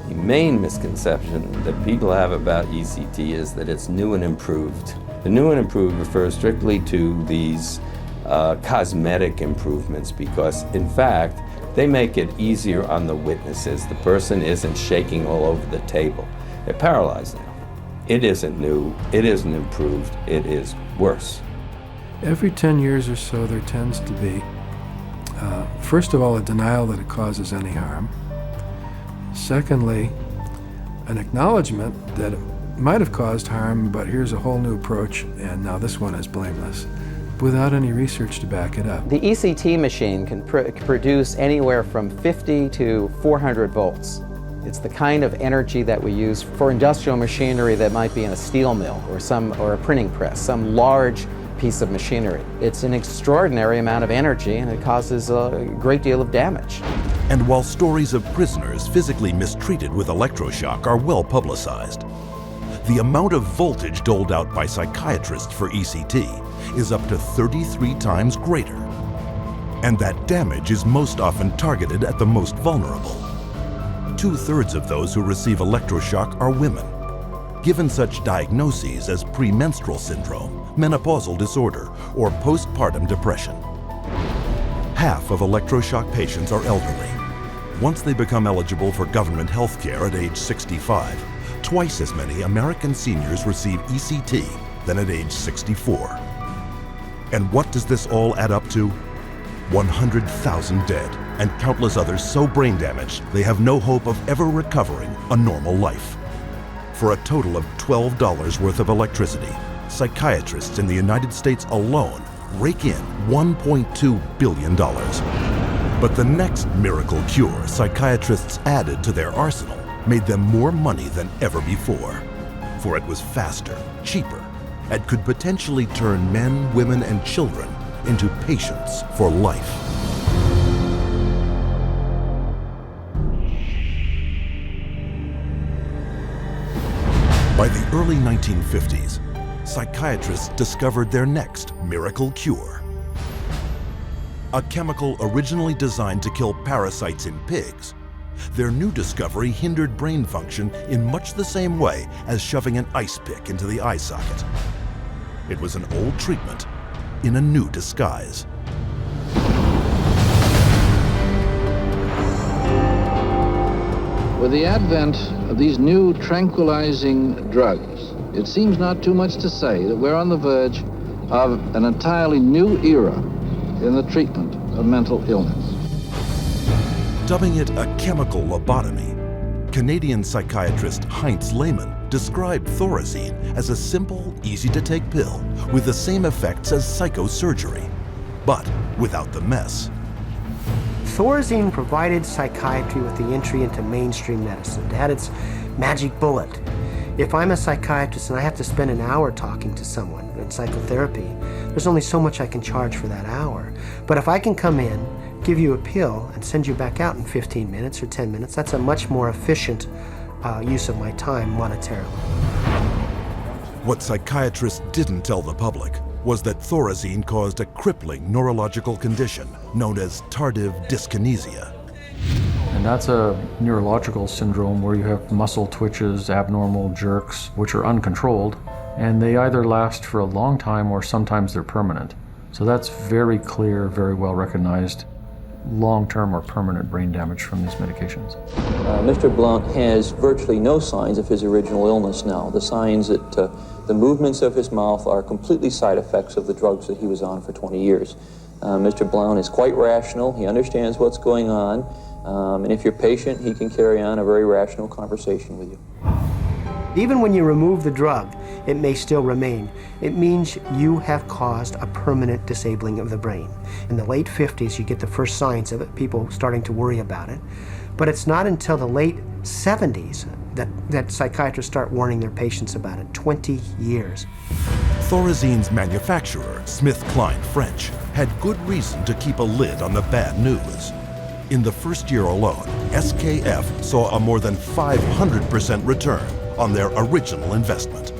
The main misconception that people have about ECT is that it's new and improved. The new and improved refers strictly to these cosmetic improvements because, in fact, they make it easier on the witnesses. The person isn't shaking all over the table. They're paralyzed now. It isn't new, it isn't improved, it is worse. Every 10 years or so, there tends to be, first of all, a denial that it causes any harm. Secondly, an acknowledgement that it might have caused harm, but here's a whole new approach, and now this one is blameless, without any research to back it up. The ECT machine can produce anywhere from 50 to 400 volts. It's the kind of energy that we use for industrial machinery that might be in a steel mill or a printing press, some large piece of machinery. It's an extraordinary amount of energy and it causes a great deal of damage. And while stories of prisoners physically mistreated with electroshock are well publicized, the amount of voltage doled out by psychiatrists for ECT is up to 33 times greater. And that damage is most often targeted at the most vulnerable. 2/3 of those who receive electroshock are women, given such diagnoses as premenstrual syndrome, menopausal disorder, or postpartum depression. Half of electroshock patients are elderly. Once they become eligible for government health care at age 65, twice as many American seniors receive ECT than at age 64. And what does this all add up to? 100,000 dead, and countless others so brain damaged they have no hope of ever recovering a normal life. For a total of $12 worth of electricity, psychiatrists in the United States alone rake in $1.2 billion. But the next miracle cure psychiatrists added to their arsenal made them more money than ever before. For it was faster, cheaper, and could potentially turn men, women, and children into patients for life. By the early 1950s, psychiatrists discovered their next miracle cure. A chemical originally designed to kill parasites in pigs, their new discovery hindered brain function in much the same way as shoving an ice pick into the eye socket. It was an old treatment in a new disguise. With the advent of these new tranquilizing drugs, it seems not too much to say that we're on the verge of an entirely new era in the treatment of mental illness. Dubbing it a chemical lobotomy, Canadian psychiatrist Heinz Lehmann described Thorazine as a simple, easy-to-take pill with the same effects as psychosurgery, but without the mess. Thorazine provided psychiatry with the entry into mainstream medicine. It had its magic bullet. If I'm a psychiatrist and I have to spend an hour talking to someone in psychotherapy, there's only so much I can charge for that hour. But if I can come in, give you a pill, and send you back out in 15 minutes or 10 minutes, that's a much more efficient use of my time monetarily. What psychiatrists didn't tell the public was that Thorazine caused a crippling neurological condition known as tardive dyskinesia. And that's a neurological syndrome where you have muscle twitches, abnormal jerks, which are uncontrolled, and they either last for a long time or sometimes they're permanent. So that's very clear, very well recognized long-term or permanent brain damage from these medications. Mr. Blount has virtually no signs of his original illness now. The signs that the movements of his mouth are completely side effects of the drugs that he was on for 20 years. Mr. Blount is quite rational. He understands what's going on. And if you're patient, he can carry on a very rational conversation with you. Even when you remove the drug, it may still remain. It means you have caused a permanent disabling of the brain. In the late 50s, you get the first signs of it, people starting to worry about it. But it's not until the late 70s that psychiatrists start warning their patients about it, 20 years. Thorazine's manufacturer, SmithKline French, had good reason to keep a lid on the bad news. In the first year alone, SKF saw a more than 500% return on their original investment.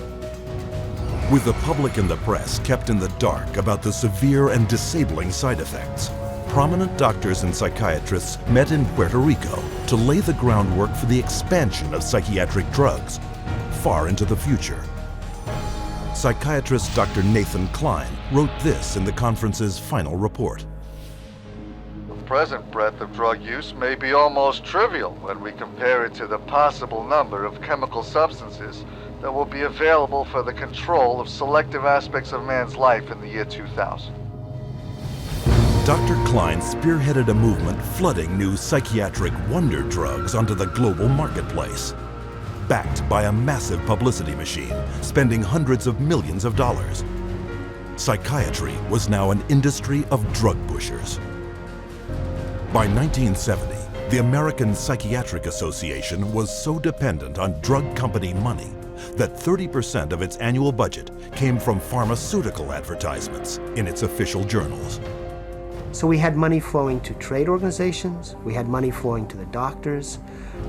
With the public and the press kept in the dark about the severe and disabling side effects, prominent doctors and psychiatrists met in Puerto Rico to lay the groundwork for the expansion of psychiatric drugs far into the future. Psychiatrist Dr. Nathan Klein wrote this in the conference's final report. The present breadth of drug use may be almost trivial when we compare it to the possible number of chemical substances that will be available for the control of selective aspects of man's life in the year 2000. Dr. Klein spearheaded a movement flooding new psychiatric wonder drugs onto the global marketplace, backed by a massive publicity machine spending hundreds of millions of dollars. Psychiatry was now an industry of drug pushers. By 1970, the American Psychiatric Association was so dependent on drug company money that 30% of its annual budget came from pharmaceutical advertisements in its official journals. So we had money flowing to trade organizations, we had money flowing to the doctors,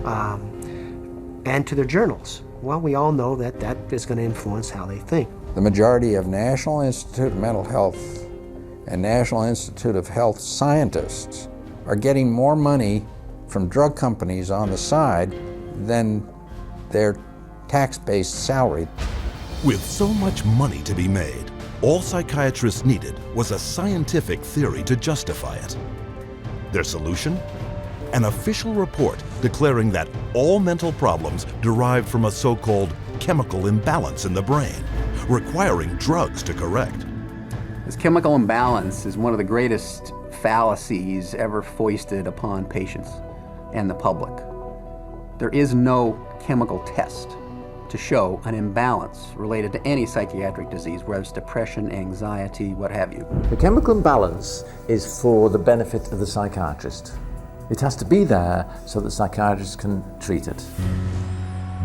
and to their journals. Well, we all know that that is going to influence how they think. The majority of National Institute of Mental Health and National Institute of Health scientists are getting more money from drug companies on the side than their tax-based salary. With so much money to be made, all psychiatrists needed was a scientific theory to justify it. Their solution? An official report declaring that all mental problems derive from a so-called chemical imbalance in the brain, requiring drugs to correct. This chemical imbalance is one of the greatest fallacies ever foisted upon patients and the public. There is no chemical test to show an imbalance related to any psychiatric disease, whether it's depression, anxiety, what have you. The chemical imbalance is for the benefit of the psychiatrist. It has to be there so that psychiatrists can treat it.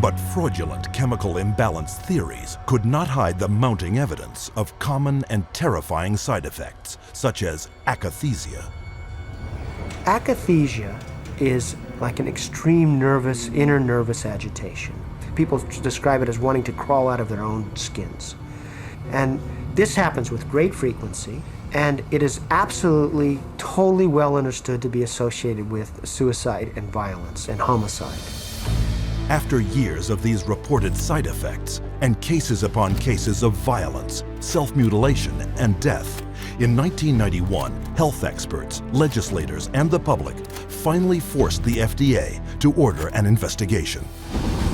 But fraudulent chemical imbalance theories could not hide the mounting evidence of common and terrifying side effects, such as akathisia. Akathisia is like an extreme inner nervous agitation. People describe it as wanting to crawl out of their own skins. And this happens with great frequency, and it is absolutely, totally well understood to be associated with suicide and violence and homicide. After years of these reported side effects and cases upon cases of violence, self-mutilation, and death, in 1991, health experts, legislators, and the public finally forced the FDA to order an investigation.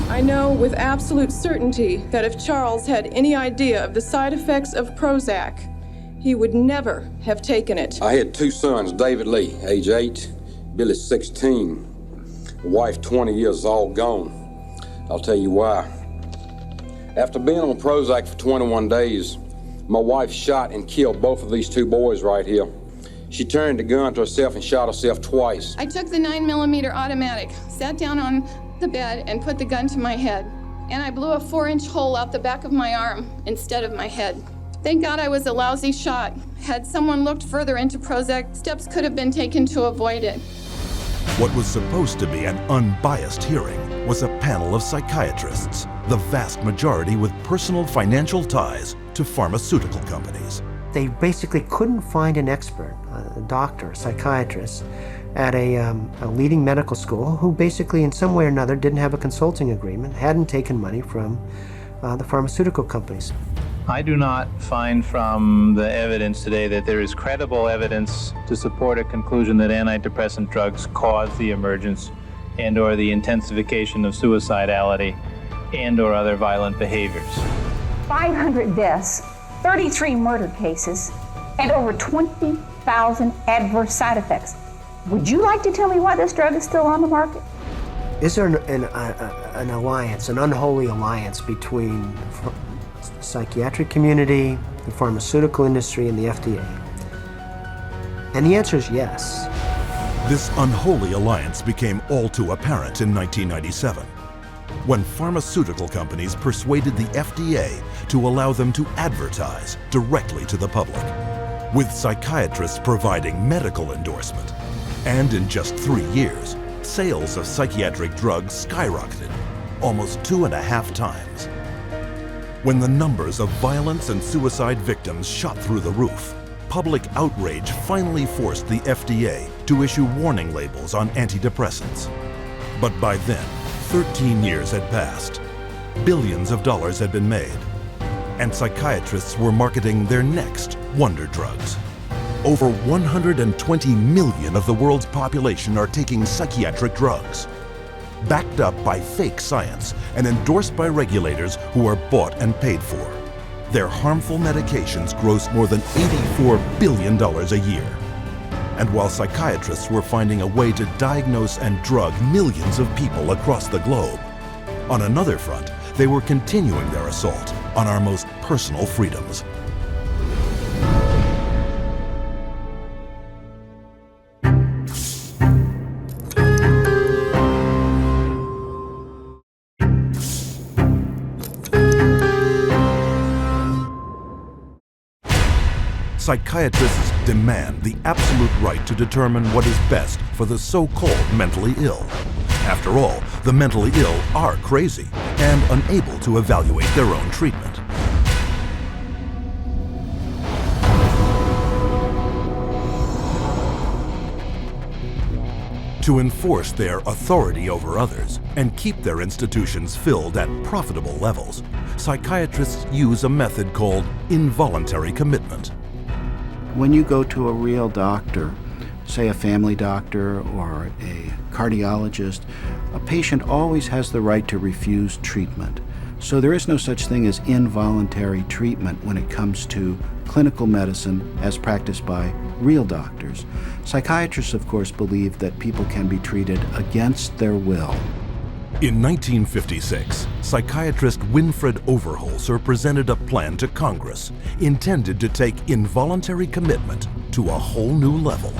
I know with absolute certainty that if Charles had any idea of the side effects of Prozac, he would never have taken it. I had two sons, David Lee, age 8, Billy 16, wife 20 years, all gone. I'll tell you why. After being on Prozac for 21 days, my wife shot and killed both of these two boys right here. She turned the gun to herself and shot herself twice. I took the 9mm automatic, sat down on the bed and put the gun to my head. And I blew a 4-inch hole out the back of my arm instead of my head. Thank God I was a lousy shot. Had someone looked further into Prozac, steps could have been taken to avoid it. What was supposed to be an unbiased hearing was a panel of psychiatrists, the vast majority with personal financial ties to pharmaceutical companies. They basically couldn't find an expert, a doctor, a psychiatrist, at a leading medical school who basically in some way or another didn't have a consulting agreement, hadn't taken money from the pharmaceutical companies. I do not find from the evidence today that there is credible evidence to support a conclusion that antidepressant drugs cause the emergence and or the intensification of suicidality and or other violent behaviors. 500 deaths, 33 murder cases, and over 20,000 adverse side effects. Would you like to tell me why this drug is still on the market? Is there an alliance, an unholy alliance between the psychiatric community, the pharmaceutical industry, and the FDA? And the answer is yes. This unholy alliance became all too apparent in 1997, when pharmaceutical companies persuaded the FDA to allow them to advertise directly to the public, with psychiatrists providing medical endorsement. And in just 3 years, sales of psychiatric drugs skyrocketed, almost 2.5 times. When the numbers of violence and suicide victims shot through the roof, public outrage finally forced the FDA to issue warning labels on antidepressants. But by then, 13 years had passed, billions of dollars had been made, and psychiatrists were marketing their next wonder drugs. Over 120 million of the world's population are taking psychiatric drugs, backed up by fake science and endorsed by regulators who are bought and paid for. Their harmful medications gross more than $84 billion a year. And while psychiatrists were finding a way to diagnose and drug millions of people across the globe, on another front, they were continuing their assault on our most personal freedoms. Psychiatrists demand the absolute right to determine what is best for the so-called mentally ill. After all, the mentally ill are crazy and unable to evaluate their own treatment. To enforce their authority over others and keep their institutions filled at profitable levels, psychiatrists use a method called involuntary commitment. When you go to a real doctor, say a family doctor or a cardiologist, a patient always has the right to refuse treatment. So there is no such thing as involuntary treatment when it comes to clinical medicine as practiced by real doctors. Psychiatrists, of course, believe that people can be treated against their will. In 1956, psychiatrist Winfred Overholser presented a plan to Congress intended to take involuntary commitment to a whole new level.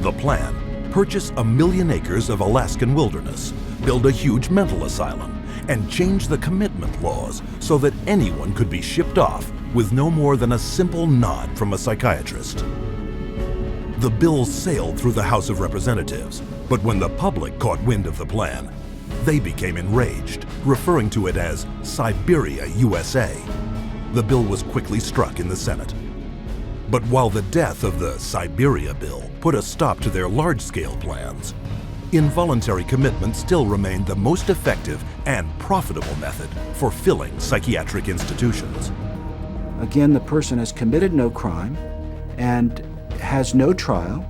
The plan: purchase 1 million acres of Alaskan wilderness, build a huge mental asylum, and change the commitment laws so that anyone could be shipped off with no more than a simple nod from a psychiatrist. The bill sailed through the House of Representatives, but when the public caught wind of the plan, they became enraged, referring to it as Siberia, USA. The bill was quickly struck in the Senate. But while the death of the Siberia bill put a stop to their large-scale plans, involuntary commitment still remained the most effective and profitable method for filling psychiatric institutions. Again, the person has committed no crime and has no trial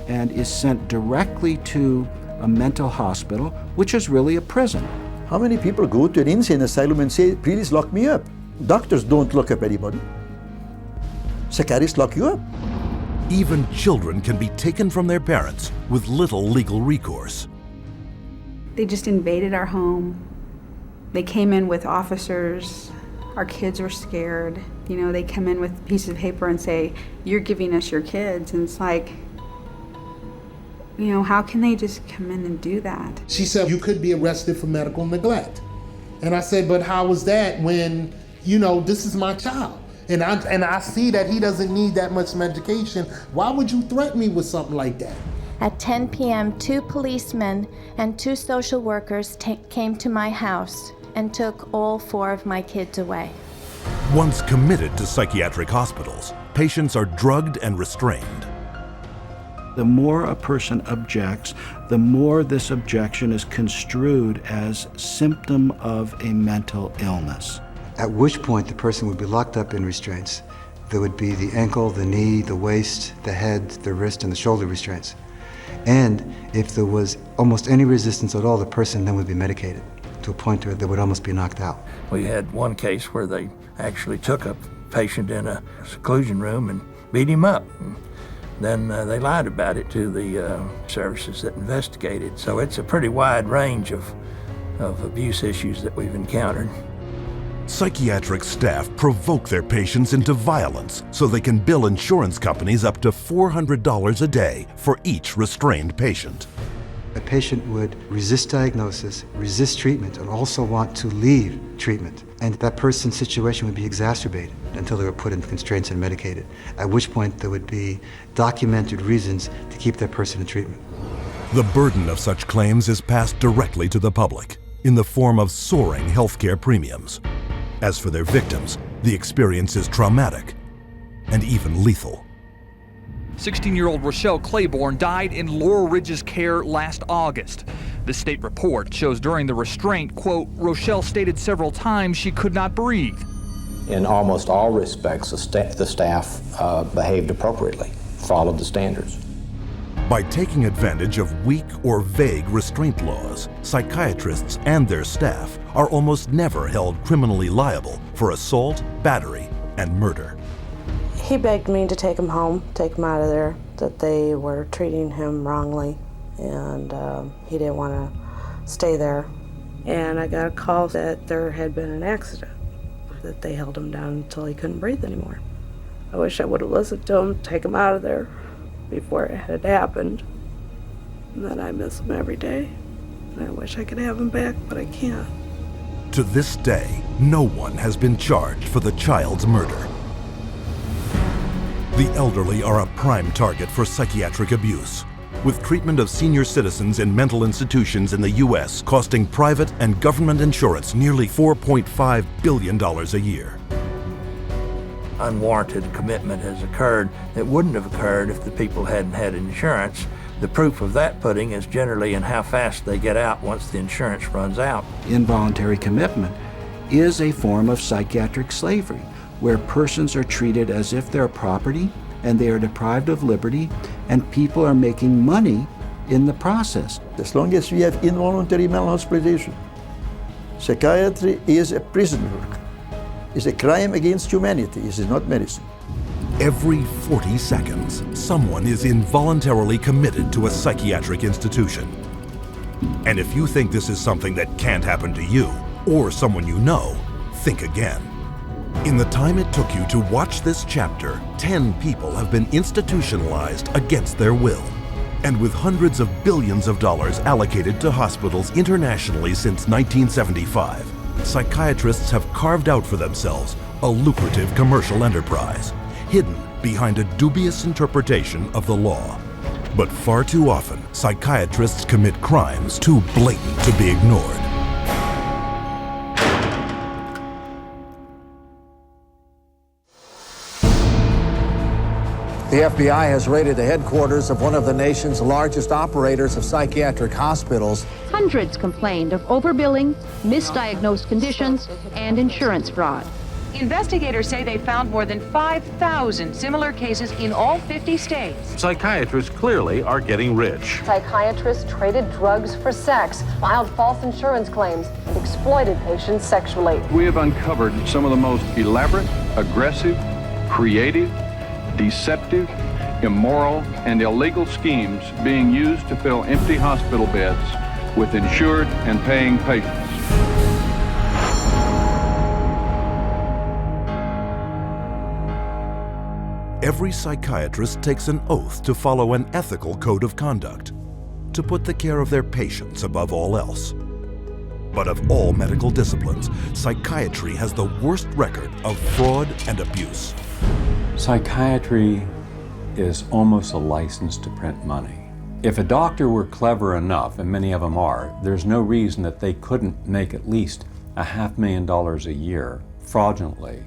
and is sent directly to a mental hospital, which is really a prison. How many people go to an insane asylum and say, please lock me up? Doctors don't lock up anybody. Psychiatrists lock you up. Even children can be taken from their parents with little legal recourse. They just invaded our home. They came in with officers. Our kids were scared. You know, they come in with pieces of paper and say, you're giving us your kids. And it's like, you know, how can they just come in and do that? She said, you could be arrested for medical neglect. And I said, but how was that when, you know, this is my child? And I see that he doesn't need that much medication. Why would you threaten me with something like that? At 10 p.m., 2 policemen and 2 social workers came to my house and took all 4 of my kids away. Once committed to psychiatric hospitals, patients are drugged and restrained. The more a person objects, the more this objection is construed as symptom of a mental illness. At which point the person would be locked up in restraints. There would be the ankle, the knee, the waist, the head, the wrist, and the shoulder restraints. And if there was almost any resistance at all, the person then would be medicated to a point where they would almost be knocked out. We had one case where they actually took a patient in a seclusion room and beat him up. And then they lied about it to the services that investigated. So it's a pretty wide range of abuse issues that we've encountered. Psychiatric staff provoke their patients into violence so they can bill insurance companies up to $400 a day for each restrained patient. A patient would resist diagnosis, resist treatment, and also want to leave treatment. And that person's situation would be exacerbated until they were put in constraints and medicated, at which point there would be documented reasons to keep that person in treatment. The burden of such claims is passed directly to the public in the form of soaring healthcare premiums. As for their victims, the experience is traumatic and even lethal. 16-year-old Rochelle Claiborne died in Laurel Ridge's care last August. The state report shows during the restraint, quote, Rochelle stated several times she could not breathe. In almost all respects, the staff behaved appropriately, followed the standards. By taking advantage of weak or vague restraint laws, psychiatrists and their staff are almost never held criminally liable for assault, battery, and murder. He begged me to take him home, take him out of there, that they were treating him wrongly, and he didn't want to stay there. And I got a call that there had been an accident, that they held him down until he couldn't breathe anymore. I wish I would have listened to him, take him out of there before it had happened. And then I miss him every day. And I wish I could have him back, but I can't. To this day, no one has been charged for the child's murder. The elderly are a prime target for psychiatric abuse, with treatment of senior citizens in mental institutions in the U.S. costing private and government insurance nearly $4.5 billion a year. Unwarranted commitment has occurred that wouldn't have occurred if the people hadn't had insurance. The proof of that pudding is generally in how fast they get out once the insurance runs out. Involuntary commitment is a form of psychiatric slavery, where persons are treated as if they're property and they are deprived of liberty, and people are making money in the process. As long as we have involuntary mental hospitalization, psychiatry is a prison work. It's a crime against humanity. It is not medicine. Every 40 seconds, someone is involuntarily committed to a psychiatric institution. And if you think this is something that can't happen to you or someone you know, think again. In the time it took you to watch this chapter, 10 people have been institutionalized against their will. And with hundreds of billions of dollars allocated to hospitals internationally since 1975, psychiatrists have carved out for themselves a lucrative commercial enterprise, hidden behind a dubious interpretation of the law. But far too often, psychiatrists commit crimes too blatant to be ignored. The FBI has raided the headquarters of one of the nation's largest operators of psychiatric hospitals. Hundreds complained of overbilling, misdiagnosed conditions, and insurance fraud. Investigators say they found more than 5,000 similar cases in all 50 states. Psychiatrists clearly are getting rich. Psychiatrists traded drugs for sex, filed false insurance claims, and exploited patients sexually. We have uncovered some of the most elaborate, aggressive, creative, deceptive, immoral, and illegal schemes being used to fill empty hospital beds with insured and paying patients. Every psychiatrist takes an oath to follow an ethical code of conduct, to put the care of their patients above all else. But of all medical disciplines, psychiatry has the worst record of fraud and abuse. Psychiatry is almost a license to print money. If a doctor were clever enough, and many of them are, there's no reason that they couldn't make at least $500,000 a year fraudulently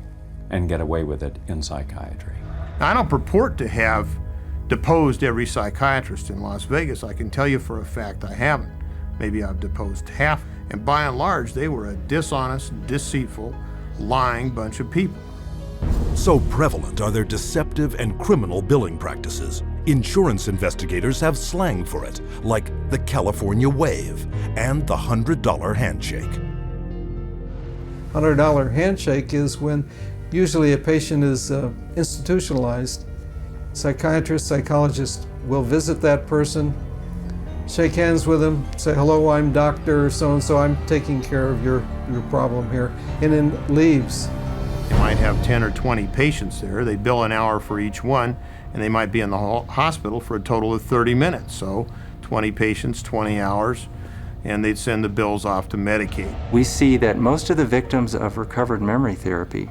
and get away with it in psychiatry. I don't purport to have deposed every psychiatrist in Las Vegas. I can tell you for a fact I haven't. Maybe I've deposed half, and by and large, they were a dishonest, deceitful, lying bunch of people. So prevalent are their deceptive and criminal billing practices, insurance investigators have slang for it, like the California wave and the $100 handshake. $100 handshake is when usually a patient is institutionalized Psychiatrist, psychologist will visit that person, shake hands with them, say, hello, I'm Dr. So-and-so, I'm taking care of your problem here, and then leaves. They might have 10 or 20 patients there. They bill an hour for each one, and they might be in the hospital for a total of 30 minutes. So 20 patients, 20 hours, and they'd send the bills off to Medicaid. We see that most of the victims of recovered memory therapy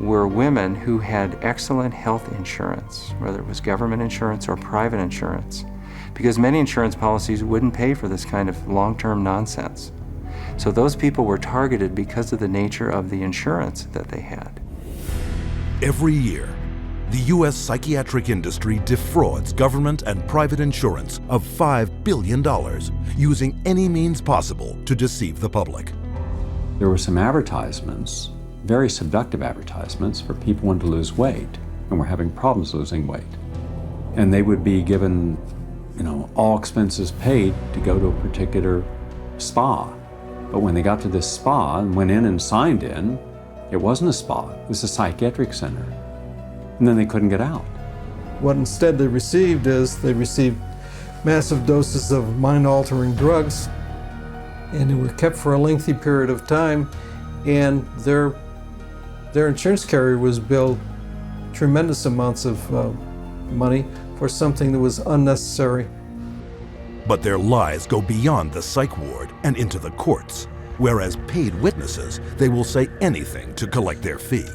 were women who had excellent health insurance, whether it was government insurance or private insurance, because many insurance policies wouldn't pay for this kind of long-term nonsense. So those people were targeted because of the nature of the insurance that they had. Every year, the U.S. psychiatric industry defrauds government and private insurance of $5 billion, using any means possible to deceive the public. There were some advertisements, very seductive advertisements, for people wanting to lose weight and were having problems losing weight. And they would be given, all expenses paid to go to a particular spa. But when they got to this spa and went in and signed in, it wasn't a spa, it was a psychiatric center. And then they couldn't get out. What instead they received massive doses of mind-altering drugs, and they were kept for a lengthy period of time, and their insurance carrier was billed tremendous amounts of money for something that was unnecessary. But their lies go beyond the psych ward and into the courts, where as paid witnesses, they will say anything to collect their fee.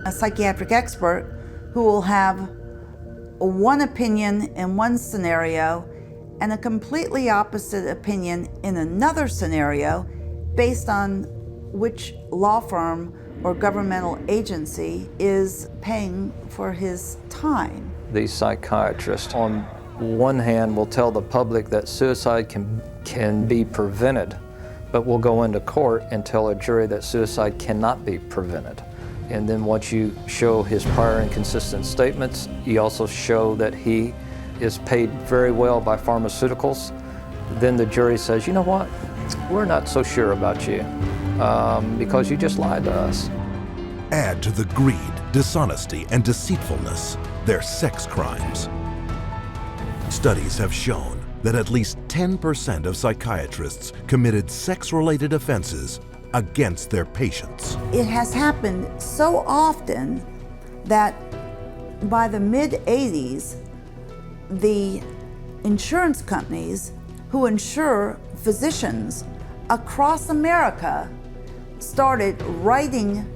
A psychiatric expert who will have one opinion in one scenario and a completely opposite opinion in another scenario based on which law firm or governmental agency is paying for his time. These psychiatrists, on one hand, will tell the public that suicide can be prevented, but will go into court and tell a jury that suicide cannot be prevented. And then once you show his prior inconsistent statements, you also show that he is paid very well by pharmaceuticals. Then the jury says, you know what, we're not so sure about you because you just lied to us. Add to the greed, dishonesty, and deceitfulness their sex crimes. Studies have shown that at least 10% of psychiatrists committed sex-related offenses against their patients. It has happened so often that by the mid-'80s, the insurance companies who insure physicians across America started writing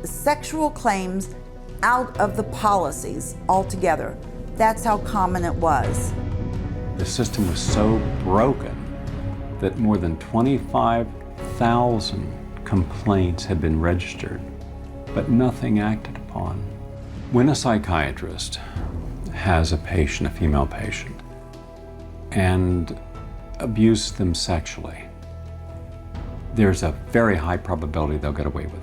sexual claims out of the policies altogether. That's how common it was. The system was so broken that more than 25,000 complaints had been registered, but nothing acted upon. When a psychiatrist has a patient, a female patient, and abuses them sexually, there's a very high probability they'll get away with it.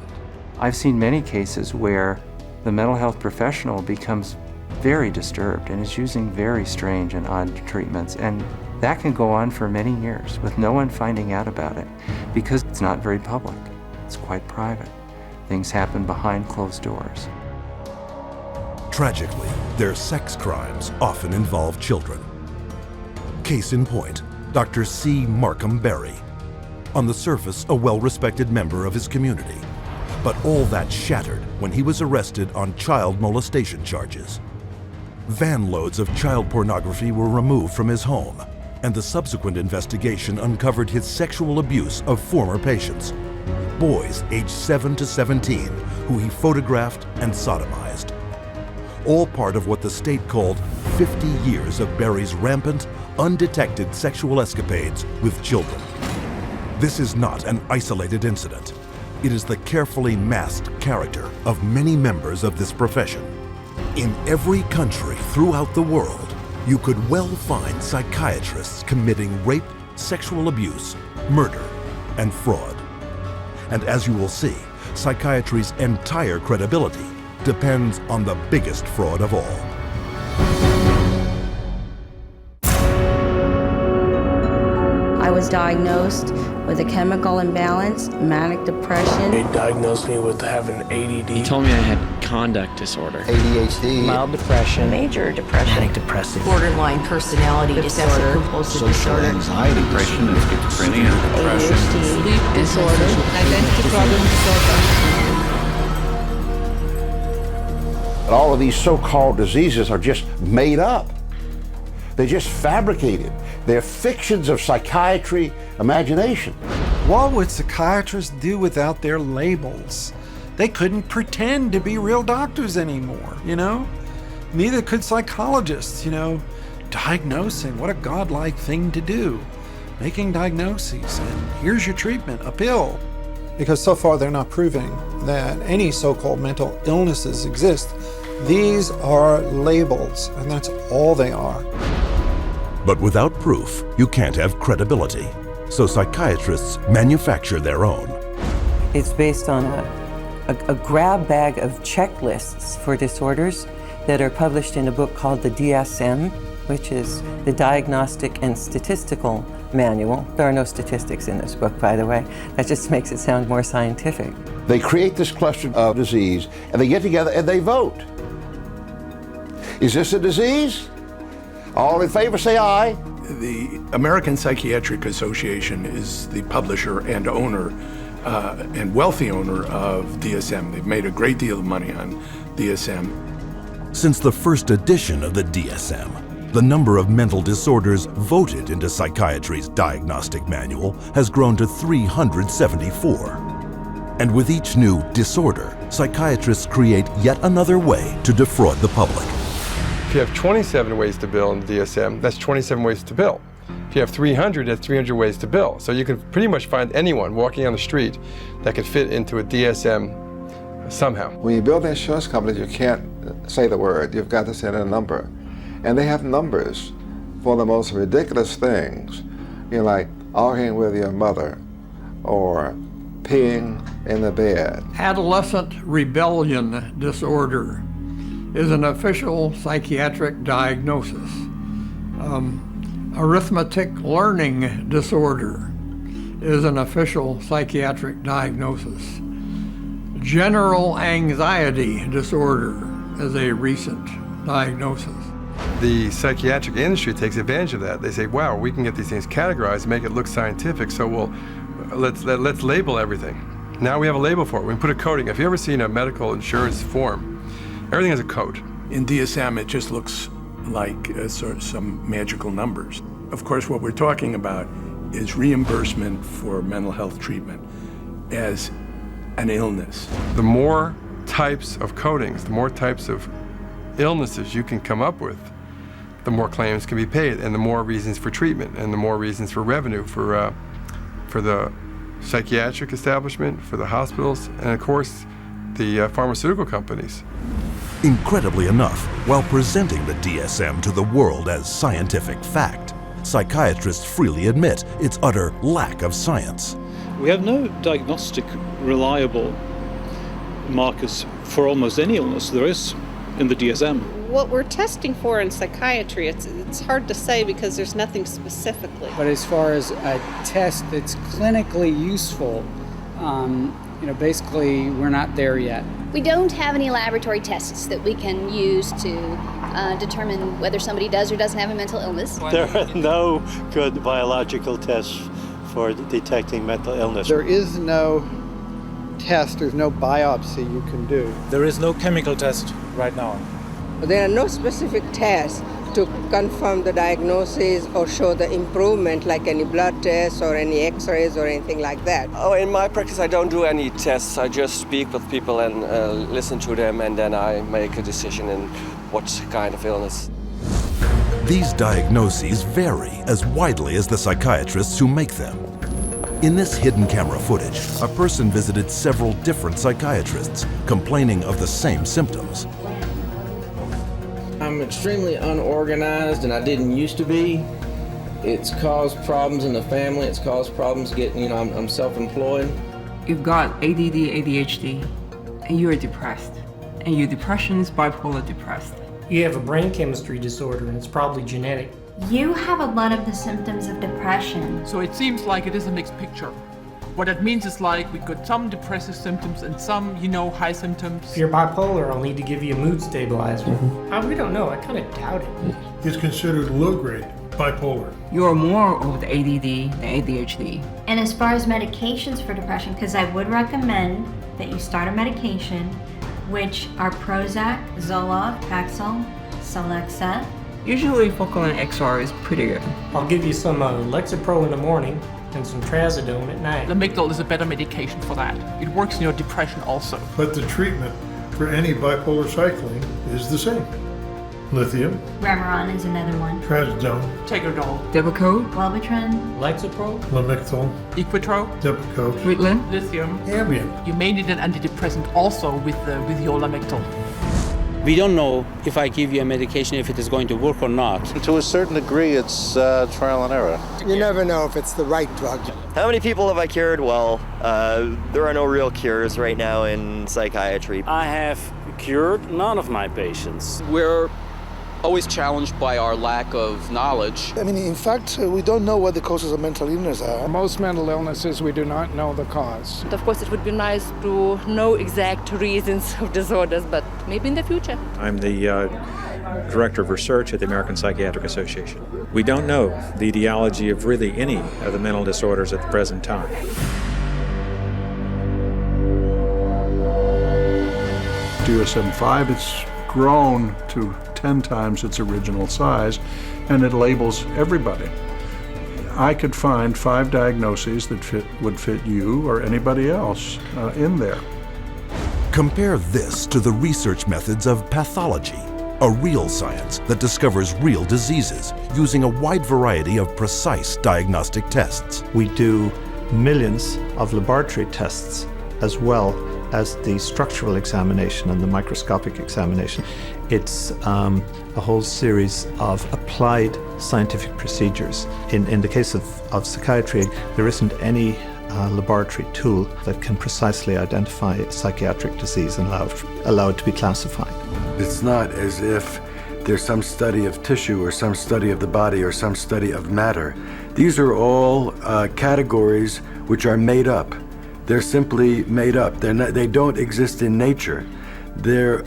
I've seen many cases where the mental health professional becomes very disturbed and is using very strange and odd treatments, and that can go on for many years with no one finding out about it because it's not very public. It's quite private. Things happen behind closed doors. Tragically, their sex crimes often involve children. Case in point, Dr. C. Markham Berry. On the surface, a well-respected member of his community. But all that shattered when he was arrested on child molestation charges. Van loads of child pornography were removed from his home, and the subsequent investigation uncovered his sexual abuse of former patients, boys aged 7 to 17, who he photographed and sodomized. All part of what the state called 50 years of Berry's rampant, undetected sexual escapades with children. This is not an isolated incident. It is the carefully masked character of many members of this profession. In every country throughout the world, you could well find psychiatrists committing rape, sexual abuse, murder, and fraud. And as you will see, psychiatry's entire credibility depends on the biggest fraud of all. I was was diagnosed with a chemical imbalance, manic depression. They diagnosed me with having ADD. He told me I had conduct disorder. ADHD. Mild depression. Major depression. Manic depressive. Borderline personality disorder. Social anxiety. Depression and schizophrenia. Depression. Sleep disorder. Identity problem disorder. All of these so-called diseases are just made up. They're just fabricated. They're fictions of psychiatry imagination. What would psychiatrists do without their labels? They couldn't pretend to be real doctors anymore, you know? Neither could psychologists, you know? Diagnosing, what a godlike thing to do. Making diagnoses, and here's your treatment, a pill. Because so far they're not proving that any so-called mental illnesses exist. These are labels, and that's all they are. But without proof, you can't have credibility. So psychiatrists manufacture their own. It's based on a grab bag of checklists for disorders that are published in a book called the DSM, which is the Diagnostic and Statistical Manual. There are no statistics in this book, by the way. That just makes it sound more scientific. They create this cluster of disease, and they get together and they vote. Is this a disease? All in favor, say aye. The American Psychiatric Association is the publisher and owner and wealthy owner of DSM. They've made a great deal of money on DSM. Since the first edition of the DSM, the number of mental disorders voted into psychiatry's diagnostic manual has grown to 374. And with each new disorder, psychiatrists create yet another way to defraud the public. If you have 27 ways to bill in the DSM, that's 27 ways to bill. If you have 300, that's 300 ways to bill. So you can pretty much find anyone walking on the street that could fit into a DSM somehow. When you build insurance companies, you can't say the word. You've got to say a number. And they have numbers for the most ridiculous things. You know, like arguing with your mother or peeing in the bed. Adolescent rebellion disorder is an official psychiatric diagnosis. Arithmetic learning disorder is an official psychiatric diagnosis. General anxiety disorder is a recent diagnosis. The psychiatric industry takes advantage of that. They say, wow, we can get these things categorized and make it look scientific, so let's label everything. Now we have a label for it. We can put a coding. If you've ever seen a medical insurance form, everything has a code. In DSM, it just looks like sort of some magical numbers. Of course, what we're talking about is reimbursement for mental health treatment as an illness. The more types of codings, the more types of illnesses you can come up with, the more claims can be paid, and the more reasons for treatment, and the more reasons for revenue for the psychiatric establishment, for the hospitals, and of course, the pharmaceutical companies. Incredibly enough, while presenting the DSM to the world as scientific fact, psychiatrists freely admit its utter lack of science. We have no diagnostic reliable markers for almost any illness there is in the DSM. What we're testing for in psychiatry, it's hard to say because there's nothing specifically. But as far as a test that's clinically useful, basically we're not there yet. We don't have any laboratory tests that we can use to determine whether somebody does or doesn't have a mental illness. There are no good biological tests for detecting mental illness. There is no test, there's no biopsy you can do. There is no chemical test right now. There are no specific tests to confirm the diagnosis or show the improvement, like any blood tests or any x-rays or anything like that. Oh, in my practice, I don't do any tests. I just speak with people and listen to them, and then I make a decision in what kind of illness. These diagnoses vary as widely as the psychiatrists who make them. In this hidden camera footage, a person visited several different psychiatrists, complaining of the same symptoms. I'm extremely unorganized, and I didn't used to be. It's caused problems in the family. It's caused problems getting, I'm self-employed. You've got ADD, ADHD, and you're depressed. And your depression is bipolar depressed. You have a brain chemistry disorder, and it's probably genetic. You have a lot of the symptoms of depression. So it seems like it is a mixed picture. What that means is like we got some depressive symptoms and some, high symptoms. If you're bipolar, I'll need to give you a mood stabilizer. We don't know. I kind of doubt it. It's considered low-grade bipolar. You're more with ADD than ADHD. And as far as medications for depression, because I would recommend that you start a medication, which are Prozac, Zoloft, Paxil, Celexa. Usually Focalin XR is pretty good. I'll give you some Lexapro in the morning and some Trazodone at night. Lamictal is a better medication for that. It works in your depression also. But the treatment for any bipolar cycling is the same. Lithium, Remeron is another one. Trazodone, Tegretol, Depakote, Wellbutrin, Lexapro, Lamictal, Equitro, Depakote, Ritalin, Lithium, Ambien. You may need an antidepressant also with your Lamictal. We don't know if I give you a medication if it is going to work or not. To a certain degree, it's trial and error. You never know if it's the right drug. How many people have I cured? Well, there are no real cures right now in psychiatry. I have cured none of my patients. We're always challenged by our lack of knowledge. I mean, in fact, we don't know what the causes of mental illness are. Most mental illnesses, we do not know the cause. Of course, it would be nice to know exact reasons of disorders, but maybe in the future. I'm the Director of Research at the American Psychiatric Association. We don't know the etiology of really any of the mental disorders at the present time. DSM-5, it's grown to 10 times its original size, and it labels everybody. I could find 5 diagnoses that would fit you or anybody else in there. Compare this to the research methods of pathology, a real science that discovers real diseases using a wide variety of precise diagnostic tests. We do millions of laboratory tests as well as the structural examination and the microscopic examination. It's a whole series of applied scientific procedures. In the case of psychiatry, there isn't any laboratory tool that can precisely identify a psychiatric disease and allow it to be classified. It's not as if there's some study of tissue or some study of the body or some study of matter. These are all categories which are made up. They're simply made up. They don't exist in nature. They're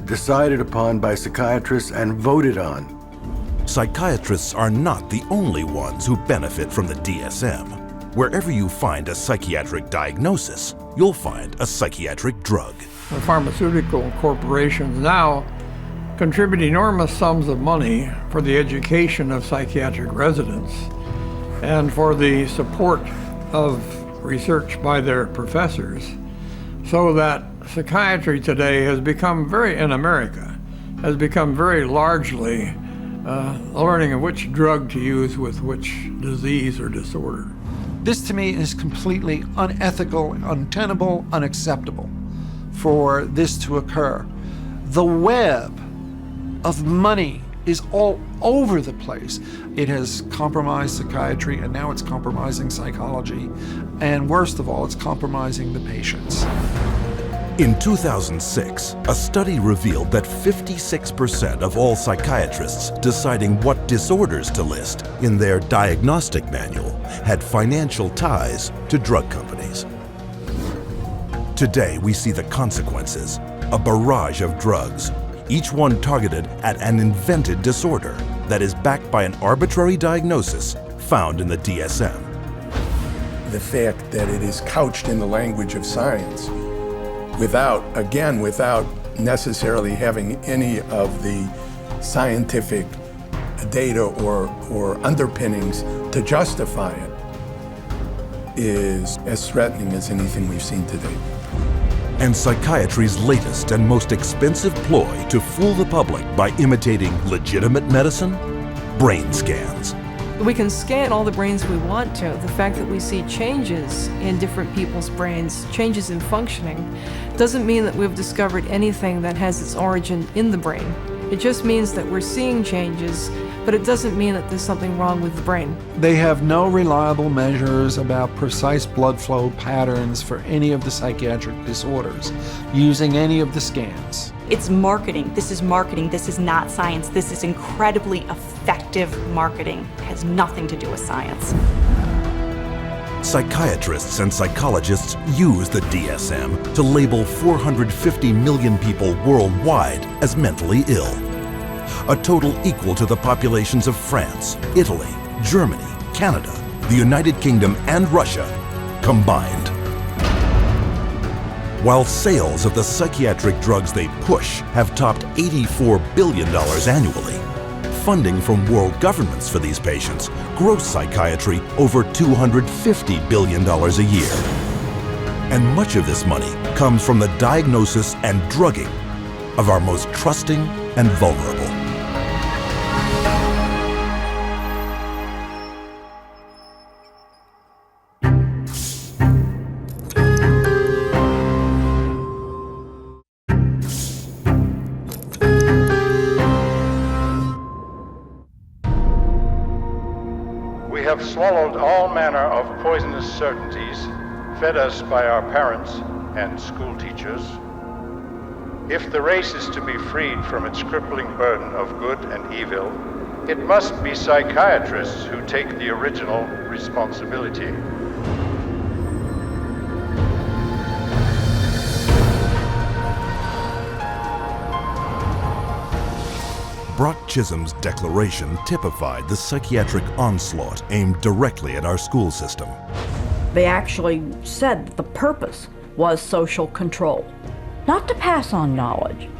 decided upon by psychiatrists and voted on. Psychiatrists are not the only ones who benefit from the DSM. Wherever you find a psychiatric diagnosis, you'll find a psychiatric drug. The pharmaceutical corporations now contribute enormous sums of money for the education of psychiatric residents and for the support of research by their professors, so that psychiatry today has become in America, has become very largely learning of which drug to use with which disease or disorder. This to me is completely unethical, untenable, unacceptable for this to occur. The web of money is all over the place. It has compromised psychiatry, and now it's compromising psychology. And worst of all, it's compromising the patients. In 2006, a study revealed that 56% of all psychiatrists deciding what disorders to list in their diagnostic manual had financial ties to drug companies. Today, we see the consequences, a barrage of drugs, each one targeted at an invented disorder that is backed by an arbitrary diagnosis found in the DSM. The fact that it is couched in the language of science without necessarily having any of the scientific data or underpinnings to justify it is as threatening as anything we've seen today. And psychiatry's latest and most expensive ploy to fool the public by imitating legitimate medicine? Brain scans. We can scan all the brains we want to. The fact that we see changes in different people's brains, changes in functioning, doesn't mean that we've discovered anything that has its origin in the brain. It just means that we're seeing changes, but it doesn't mean that there's something wrong with the brain. They have no reliable measures about precise blood flow patterns for any of the psychiatric disorders using any of the scans. It's marketing. This is marketing. This is not science. This is incredibly effective marketing. It has nothing to do with science. Psychiatrists and psychologists use the DSM to label 450 million people worldwide as mentally ill, a total equal to the populations of France, Italy, Germany, Canada, the United Kingdom, and Russia combined. While sales of the psychiatric drugs they push have topped $84 billion annually, funding from world governments for these patients gross psychiatry over $250 billion a year. And much of this money comes from the diagnosis and drugging of our most trusting and vulnerable. We have swallowed all manner of poisonous certainties fed us by our parents and school teachers. If the race is to be freed from its crippling burden of good and evil, it must be psychiatrists who take the original responsibility. Brock Chisholm's declaration typified the psychiatric onslaught aimed directly at our school system. They actually said that the purpose was social control, not to pass on knowledge,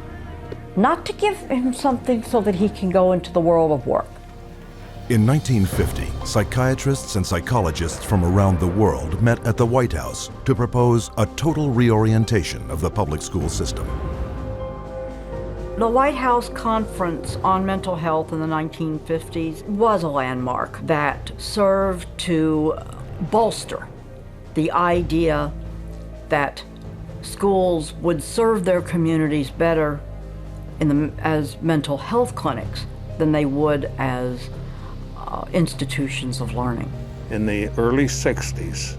not to give him something so that he can go into the world of work. In 1950, psychiatrists and psychologists from around the world met at the White House to propose a total reorientation of the public school system. The White House Conference on Mental Health in the 1950s was a landmark that served to bolster the idea that schools would serve their communities better as mental health clinics than they would as institutions of learning. In the early 60s,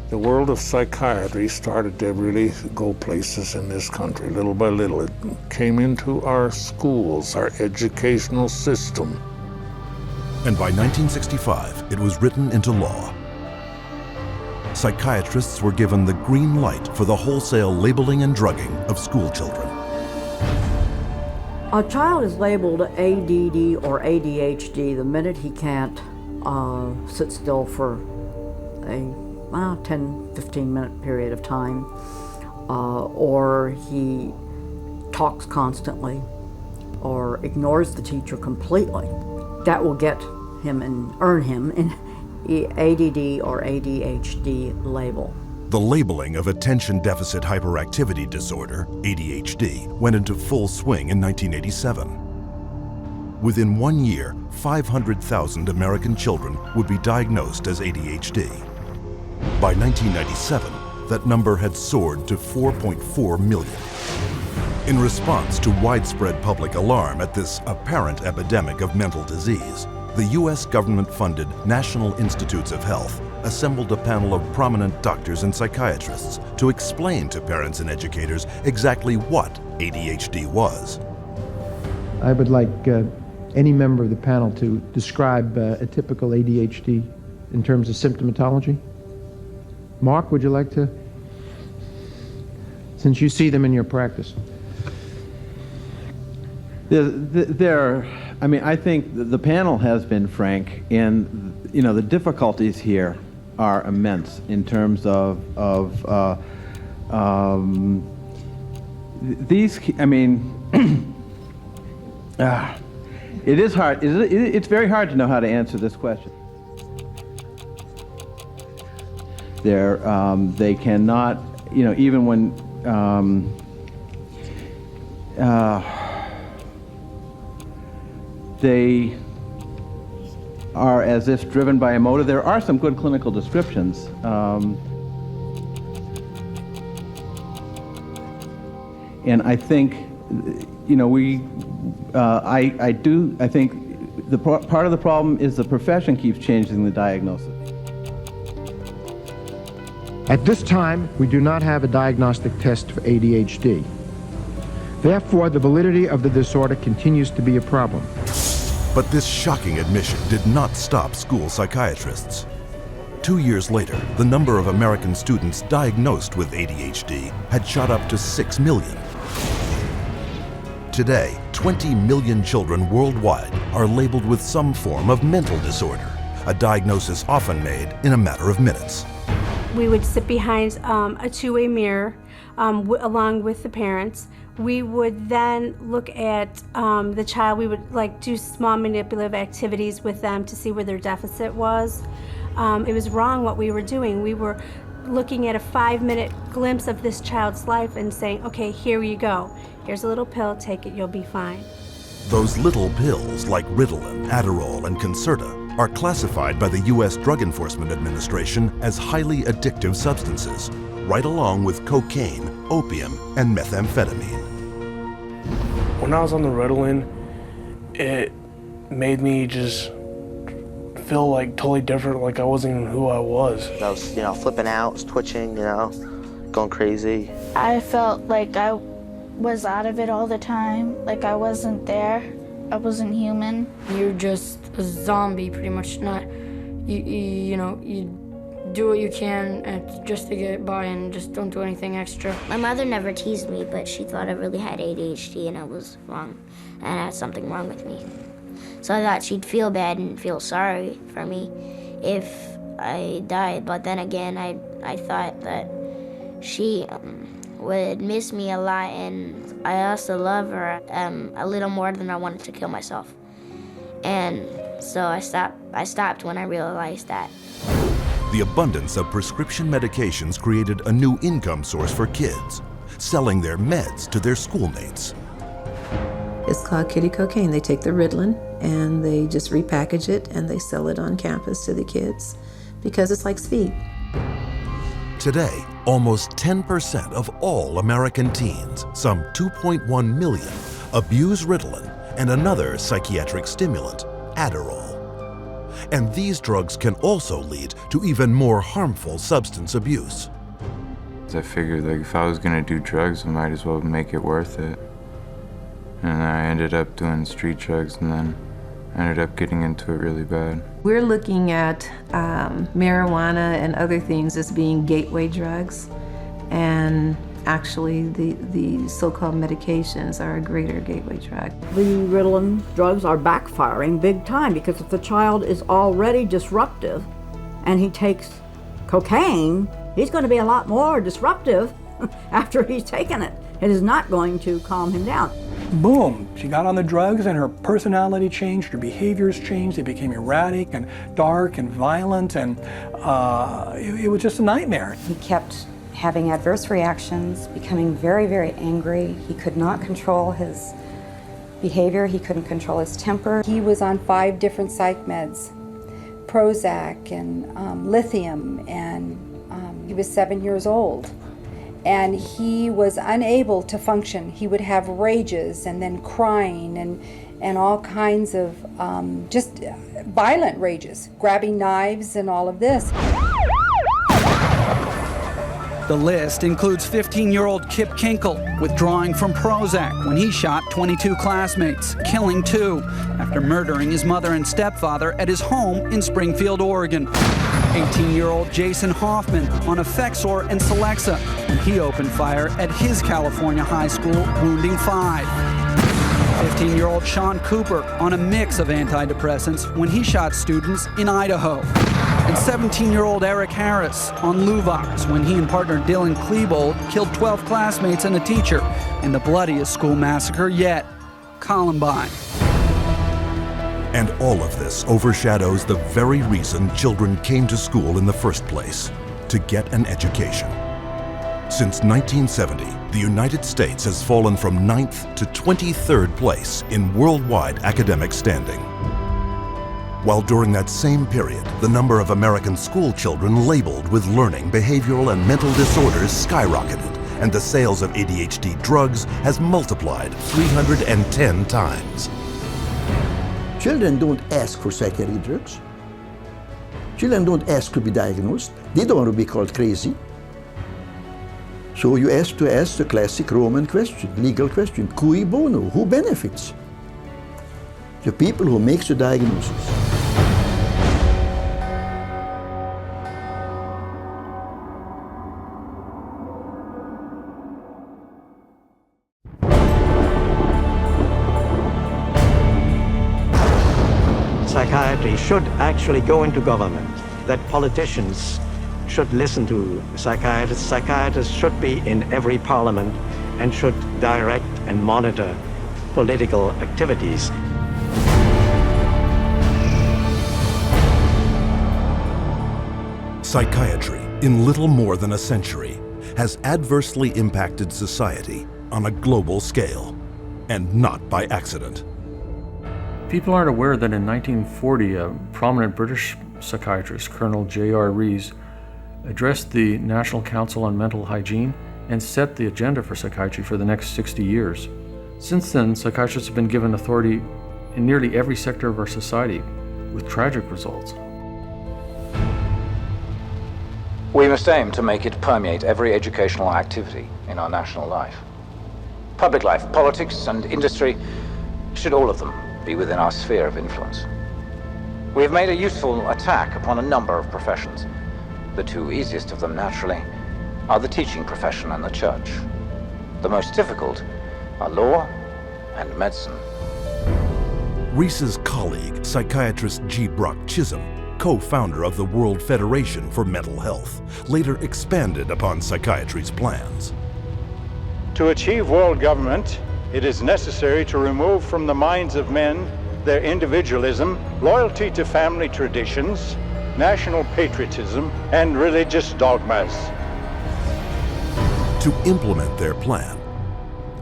the world of psychiatry started to really go places in this country. Little by little, it came into our schools, our educational system. And by 1965, it was written into law. Psychiatrists were given the green light for the wholesale labeling and drugging of school children. A child is labeled ADD or ADHD the minute he can't sit still for a 10-15 minute period of time, or he talks constantly or ignores the teacher completely. That will get him and earn him an ADD or ADHD label. The labeling of attention deficit hyperactivity disorder, ADHD, went into full swing in 1987. Within 1 year, 500,000 American children would be diagnosed as ADHD. By 1997, that number had soared to 4.4 million. In response to widespread public alarm at this apparent epidemic of mental disease, the U.S. government-funded National Institutes of Health assembled a panel of prominent doctors and psychiatrists to explain to parents and educators exactly what ADHD was. I would like any member of the panel to describe a typical ADHD in terms of symptomatology. Mark, would you like to? Since you see them in your practice. I think the panel has been frank, and the difficulties here are immense in terms of these. It is hard. It's very hard to know how to answer this question. They cannot, even when they are as if driven by a motive. There are some good clinical descriptions. And I think, I think part of the problem is the profession keeps changing the diagnosis. At this time, we do not have a diagnostic test for ADHD. Therefore, the validity of the disorder continues to be a problem. But this shocking admission did not stop school psychiatrists. 2 years later, the number of American students diagnosed with ADHD had shot up to 6 million. Today, 20 million children worldwide are labeled with some form of mental disorder, a diagnosis often made in a matter of minutes. We would sit behind a two-way mirror along with the parents. We would then look at the child. We would do small manipulative activities with them to see where their deficit was. It was wrong what we were doing. We were looking at a 5-minute glimpse of this child's life and saying, okay, here you go. Here's a little pill, take it, you'll be fine. Those little pills like Ritalin, Adderall, and Concerta are classified by the U.S. Drug Enforcement Administration as highly addictive substances, right along with cocaine, opium, and methamphetamine. When I was on the Ritalin, it made me just feel totally different, like I wasn't even who I was. I was, flipping out, was twitching, going crazy. I felt like I was out of it all the time, like I wasn't there, I wasn't human. You're just a zombie, pretty much. You do what you can just to get by and just don't do anything extra. My mother never teased me, but she thought I really had ADHD and I was wrong, and I had something wrong with me. So I thought she'd feel bad and feel sorry for me if I died. But then again, I thought that she would miss me a lot, and I also love her a little more than I wanted to kill myself. And so I stopped when I realized that. The abundance of prescription medications created a new income source for kids, selling their meds to their schoolmates. It's called kitty cocaine. They take the Ritalin and they just repackage it and they sell it on campus to the kids because it's like speed. Today, almost 10% of all American teens, some 2.1 million, abuse Ritalin and another psychiatric stimulant, Adderall. And these drugs can also lead to even more harmful substance abuse. I figured if I was gonna do drugs, I might as well make it worth it. And I ended up doing street drugs, and then I ended up getting into it really bad. We're looking at marijuana and other things as being gateway drugs, and actually the so-called medications are a greater gateway drug. The Ritalin drugs are backfiring big time because if the child is already disruptive and he takes cocaine, he's going to be a lot more disruptive after he's taken it. It is not going to calm him down. Boom, she got on the drugs and her personality changed, her behaviors changed, they became erratic and dark and violent, and it was just a nightmare. He kept having adverse reactions, becoming very, very angry. He could not control his behavior, he couldn't control his temper. He was on 5 different psych meds, Prozac and lithium, and he was 7 years old. And he was unable to function. He would have rages and then crying and all kinds of just violent rages, grabbing knives and all of this. The list includes 15-year-old Kip Kinkle withdrawing from Prozac when he shot 22 classmates, killing 2 after murdering his mother and stepfather at his home in Springfield, Oregon. 18-year-old Jason Hoffman on Effexor and Celexa when he opened fire at his California high school, wounding 5. 15-year-old Sean Cooper on a mix of antidepressants when he shot students in Idaho. And 17-year-old Eric Harris on Luvox when he and partner Dylan Klebold killed 12 classmates and a teacher in the bloodiest school massacre yet, Columbine. And all of this overshadows the very reason children came to school in the first place, to get an education. Since 1970, the United States has fallen from 9th to 23rd place in worldwide academic standing. While during that same period, the number of American school children labeled with learning, behavioral, and mental disorders skyrocketed, and the sales of ADHD drugs has multiplied 310 times. Children don't ask for psychiatric drugs. Children don't ask to be diagnosed. They don't want to be called crazy. So So you have to ask the classic Roman question, legal question, cui bono, who benefits? The people who make the diagnosis. Psychiatry should actually go into government, that politicians should listen to psychiatrists. Psychiatrists should be in every parliament and should direct and monitor political activities. Psychiatry, in little more than a century, has adversely impacted society on a global scale, and not by accident. People aren't aware that in 1940, a prominent British psychiatrist, Colonel J.R. Rees, addressed the National Council on Mental Hygiene and set the agenda for psychiatry for the next 60 years. Since then, psychiatrists have been given authority in nearly every sector of our society, with tragic results. We must aim to make it permeate every educational activity in our national life. Public life, politics, and industry should all of them be within our sphere of influence. We have made a useful attack upon a number of professions. The two easiest of them, naturally, are the teaching profession and the church. The most difficult are law and medicine. Rees's colleague, psychiatrist G. Brock Chisholm, co-founder of the World Federation for Mental Health, later expanded upon psychiatry's plans. To achieve world government, it is necessary to remove from the minds of men their individualism, loyalty to family traditions, national patriotism, and religious dogmas. To implement their plan,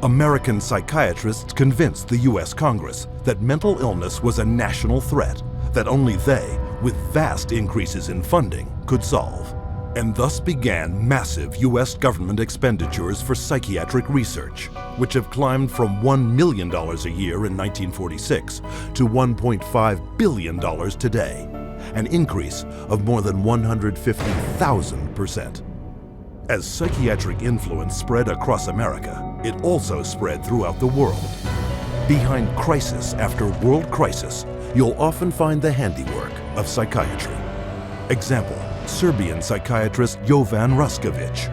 American psychiatrists convinced the U.S. Congress that mental illness was a national threat that only they, with vast increases in funding, could solve, and thus began massive U.S. government expenditures for psychiatric research, which have climbed from $1 million a year in 1946 to $1.5 billion today, an increase of more than 150,000%. As psychiatric influence spread across America, it also spread throughout the world. Behind crisis after world crisis, you'll often find the handiwork of psychiatry. Example, Serbian psychiatrist Jovan Raskovic,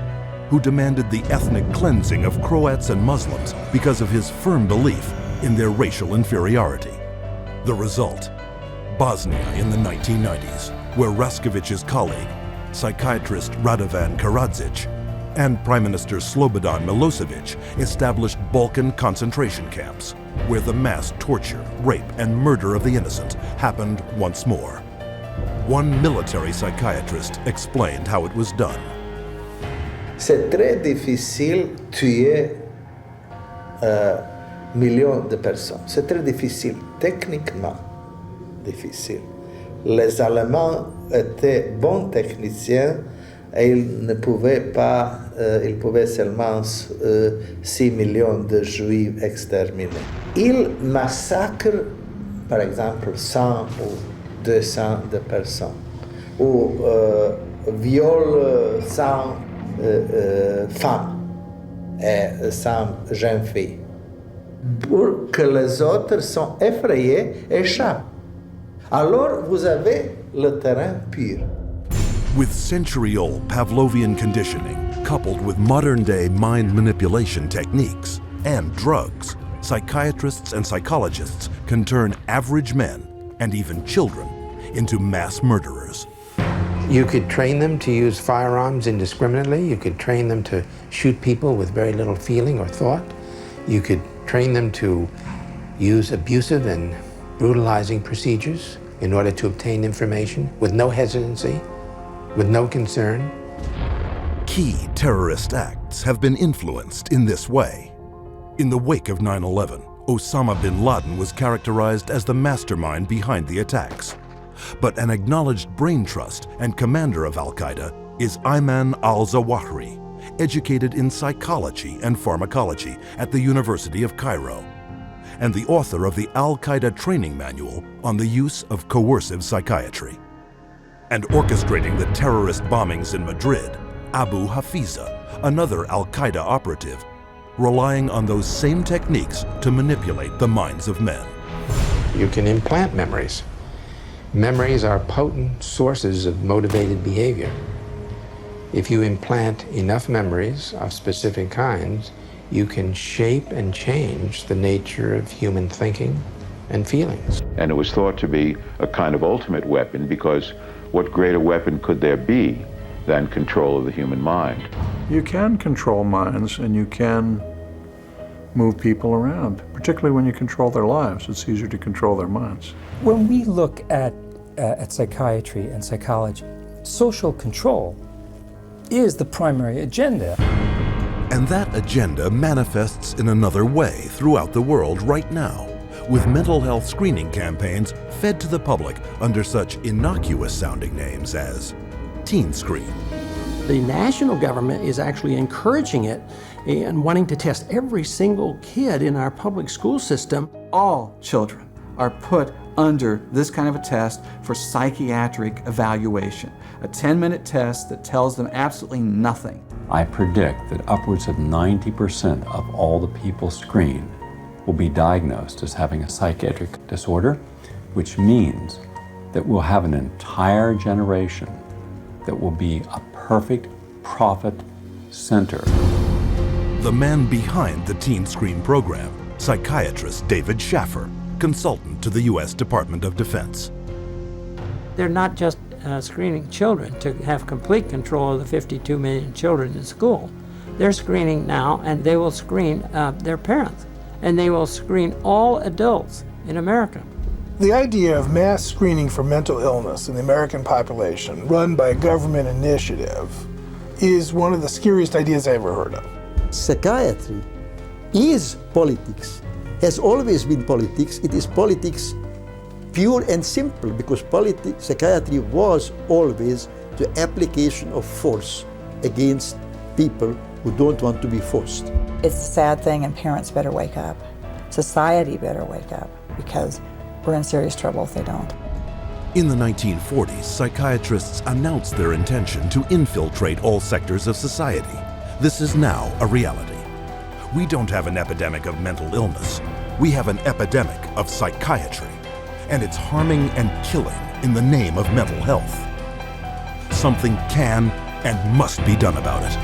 who demanded the ethnic cleansing of Croats and Muslims because of his firm belief in their racial inferiority. The result, Bosnia in the 1990s, where Raskovic's colleague, psychiatrist Radovan Karadzic, and Prime Minister Slobodan Milosevic established Balkan concentration camps, where the mass torture, rape, and murder of the innocent happened once more. One military psychiatrist explained how it was done. C'est très difficile tuer millions de personnes. C'est très difficile, techniquement difficile. Les Allemands étaient bons techniciens et ils ne pouvaient pas, ils pouvaient seulement 6 millions de Juifs exterminés. Ils massacrent, par exemple, 100 ou 200 de personnes, ou violent 100 femmes et 100 jeunes filles, pour que les autres sont effrayés et échappent. Alors vous avez le terrain pur. With century-old Pavlovian conditioning, coupled with modern-day mind manipulation techniques and drugs, psychiatrists and psychologists can turn average men, and even children, into mass murderers. You could train them to use firearms indiscriminately. You could train them to shoot people with very little feeling or thought. You could train them to use abusive and brutalizing procedures in order to obtain information with no hesitancy, with no concern. Key terrorist acts have been influenced in this way. In the wake of 9/11, Osama bin Laden was characterized as the mastermind behind the attacks. But an acknowledged brain trust and commander of Al-Qaeda is Ayman al-Zawahiri, educated in psychology and pharmacology at the University of Cairo, and the author of the Al-Qaeda training manual on the use of coercive psychiatry. And orchestrating the terrorist bombings in Madrid Abu Hafiza, another Al-Qaeda operative, relying on those same techniques to manipulate the minds of men. You can implant memories. Memories are potent sources of motivated behavior. If you implant enough memories of specific kinds, you can shape and change the nature of human thinking and feelings. And it was thought to be a kind of ultimate weapon, because what greater weapon could there be than control of the human mind? You can control minds, and you can move people around, particularly when you control their lives. It's easier to control their minds. When we look at psychiatry and psychology, social control is the primary agenda. And that agenda manifests in another way throughout the world right now, with mental health screening campaigns fed to the public under such innocuous-sounding names as Teen Screen. The national government is actually encouraging it and wanting to test every single kid in our public school system. All children are put under this kind of a test for psychiatric evaluation, a 10-minute test that tells them absolutely nothing. I predict that upwards of 90% of all the people screened will be diagnosed as having a psychiatric disorder, which means that we'll have an entire generation that will be a perfect profit center. The man behind the Teen Screen program, psychiatrist David Schaffer, consultant to the U.S. Department of Defense. They're not just screening children to have complete control of the 52 million children in school. They're screening now, and they will screen their parents, and they will screen all adults in America. The idea of mass screening for mental illness in the American population, run by a government initiative, is one of the scariest ideas I ever heard of. Psychiatry is politics, has always been politics. It is politics pure and simple, because psychiatry was always the application of force against people who don't want to be forced. It's a sad thing, and parents better wake up. Society better wake up, because we're in serious trouble if they don't. In the 1940s, psychiatrists announced their intention to infiltrate all sectors of society. This is now a reality. We don't have an epidemic of mental illness. We have an epidemic of psychiatry, and it's harming and killing in the name of mental health. Something can and must be done about it.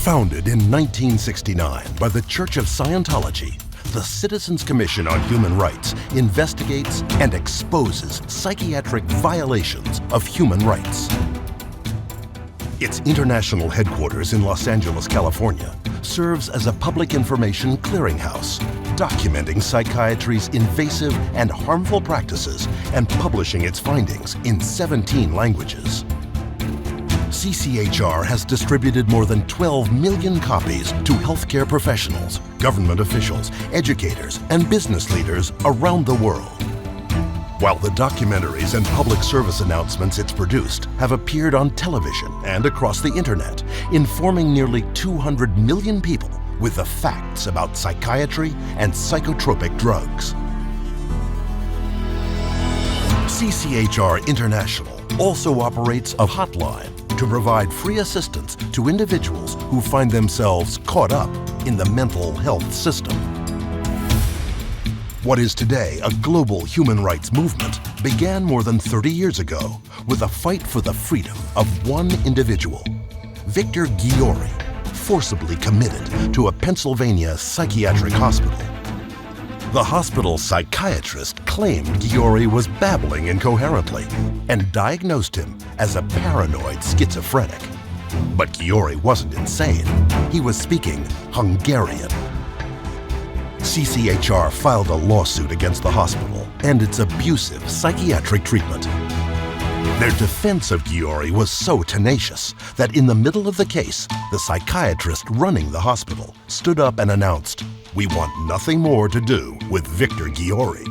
Founded in 1969 by the Church of Scientology, the Citizens Commission on Human Rights investigates and exposes psychiatric violations of human rights. Its international headquarters in Los Angeles, California, serves as a public information clearinghouse, documenting psychiatry's invasive and harmful practices and publishing its findings in 17 languages. CCHR has distributed more than 12 million copies to healthcare professionals, government officials, educators, and business leaders around the world. While the documentaries and public service announcements it's produced have appeared on television and across the internet, informing nearly 200 million people with the facts about psychiatry and psychotropic drugs. CCHR International also operates a hotline to provide free assistance to individuals who find themselves caught up in the mental health system. What is today a global human rights movement began more than 30 years ago with a fight for the freedom of one individual, Victor Ghiori, forcibly committed to a Pennsylvania psychiatric hospital. The hospital psychiatrist claimed Ghiori was babbling incoherently and diagnosed him as a paranoid schizophrenic. But Ghiori wasn't insane. He was speaking Hungarian. CCHR filed a lawsuit against the hospital and its abusive psychiatric treatment. Their defense of Ghiori was so tenacious that in the middle of the case, the psychiatrist running the hospital stood up and announced, "We want nothing more to do with Victor Ghiori."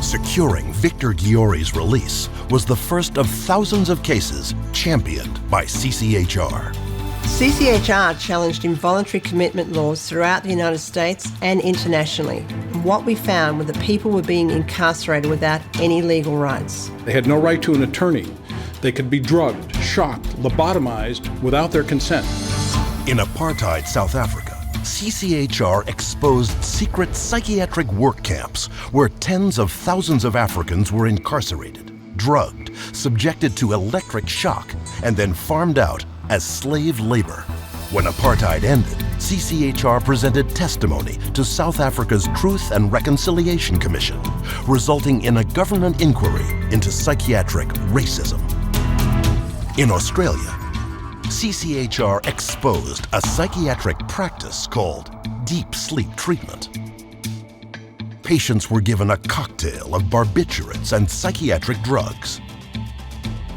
Securing Victor Ghiori's release was the first of thousands of cases championed by CCHR. CCHR challenged involuntary commitment laws throughout the United States and internationally. And what we found was that people were being incarcerated without any legal rights. They had no right to an attorney. They could be drugged, shocked, lobotomized without their consent. In apartheid South Africa, CCHR exposed secret psychiatric work camps where tens of thousands of Africans were incarcerated, drugged, subjected to electric shock, and then farmed out as slave labor. When apartheid ended, CCHR presented testimony to South Africa's Truth and Reconciliation Commission, resulting in a government inquiry into psychiatric racism. In Australia, CCHR exposed a psychiatric practice called deep sleep treatment. Patients were given a cocktail of barbiturates and psychiatric drugs.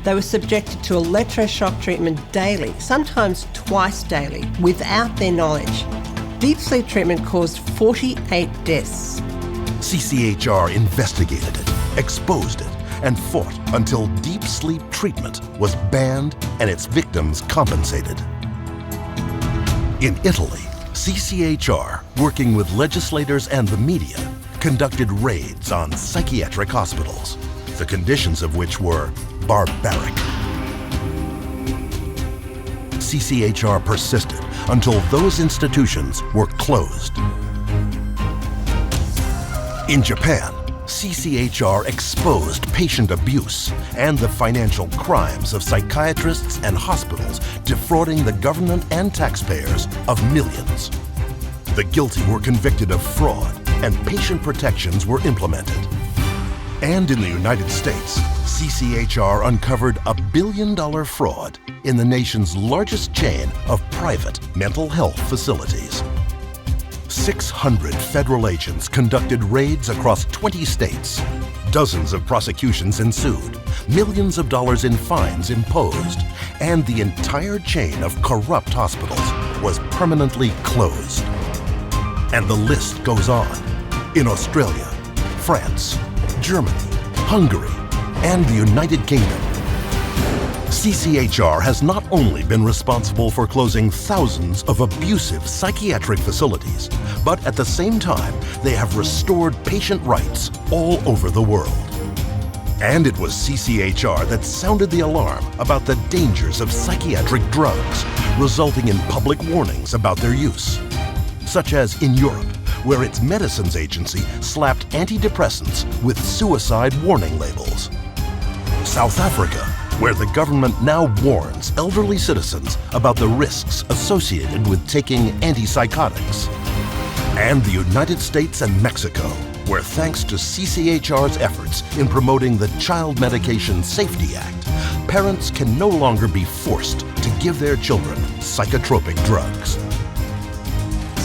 They were subjected to electroshock treatment daily, sometimes twice daily, without their knowledge. Deep sleep treatment caused 48 deaths. CCHR investigated it, exposed it, and fought until deep sleep treatment was banned and its victims compensated. In Italy, CCHR, working with legislators and the media, conducted raids on psychiatric hospitals, the conditions of which were barbaric. CCHR persisted until those institutions were closed. In Japan, CCHR exposed patient abuse and the financial crimes of psychiatrists and hospitals, defrauding the government and taxpayers of millions. The guilty were convicted of fraud, and patient protections were implemented. And in the United States, CCHR uncovered a billion-dollar fraud in the nation's largest chain of private mental health facilities. 600 federal agents conducted raids across 20 states. Dozens of prosecutions ensued, millions of dollars in fines imposed, and the entire chain of corrupt hospitals was permanently closed. And the list goes on. In Australia, France, Germany, Hungary, and the United Kingdom. CCHR has not only been responsible for closing thousands of abusive psychiatric facilities, but at the same time, they have restored patient rights all over the world. And it was CCHR that sounded the alarm about the dangers of psychiatric drugs, resulting in public warnings about their use. Such as in Europe, where its medicines agency slapped antidepressants with suicide warning labels. South Africa, where the government now warns elderly citizens about the risks associated with taking antipsychotics. And the United States and Mexico, where thanks to CCHR's efforts in promoting the Child Medication Safety Act, parents can no longer be forced to give their children psychotropic drugs.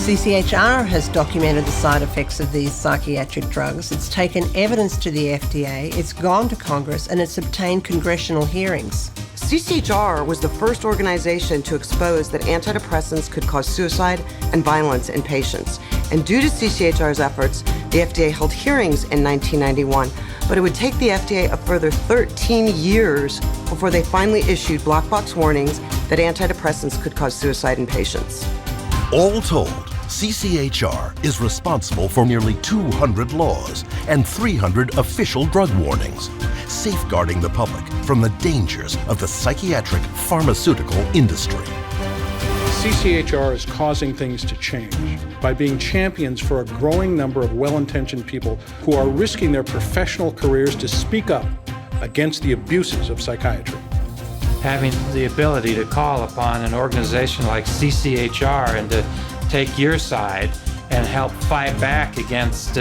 CCHR has documented the side effects of these psychiatric drugs. It's taken evidence to the FDA, it's gone to Congress, and it's obtained congressional hearings. CCHR was the first organization to expose that antidepressants could cause suicide and violence in patients. And due to CCHR's efforts, the FDA held hearings in 1991, but it would take the FDA a further 13 years before they finally issued black box warnings that antidepressants could cause suicide in patients. All told, CCHR is responsible for nearly 200 laws and 300 official drug warnings, safeguarding the public from the dangers of the psychiatric pharmaceutical industry. CCHR is causing things to change by being champions for a growing number of well-intentioned people who are risking their professional careers to speak up against the abuses of psychiatry. Having the ability to call upon an organization like CCHR and to take your side and help fight back against,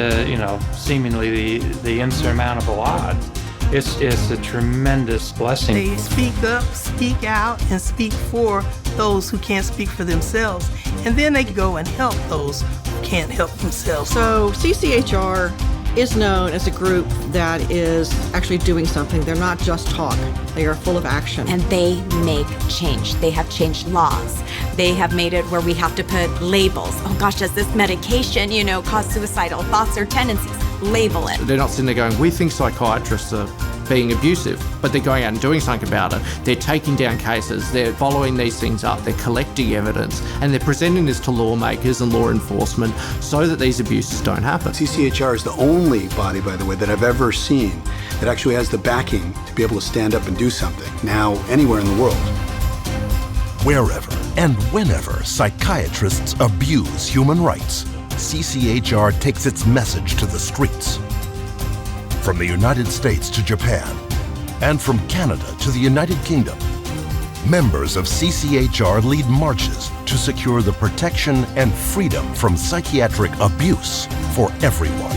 seemingly the insurmountable odds. It's a tremendous blessing. They speak up, speak out, and speak for those who can't speak for themselves. And then they go and help those who can't help themselves. So CCHR is known as a group that is actually doing something. They're not just talk. They are full of action. And they make change. They have changed laws. They have made it where we have to put labels. Oh gosh, does this medication, cause suicidal thoughts or tendencies? Label it. They're not sitting there going, we think psychiatrists are being abusive, but they're going out and doing something about it. They're taking down cases, they're following these things up, they're collecting evidence, and they're presenting this to lawmakers and law enforcement so that these abuses don't happen. CCHR is the only body, by the way, that I've ever seen that actually has the backing to be able to stand up and do something now anywhere in the world. Wherever and whenever psychiatrists abuse human rights, CCHR takes its message to the streets. From the United States to Japan, and from Canada to the United Kingdom, members of CCHR lead marches to secure the protection and freedom from psychiatric abuse for everyone.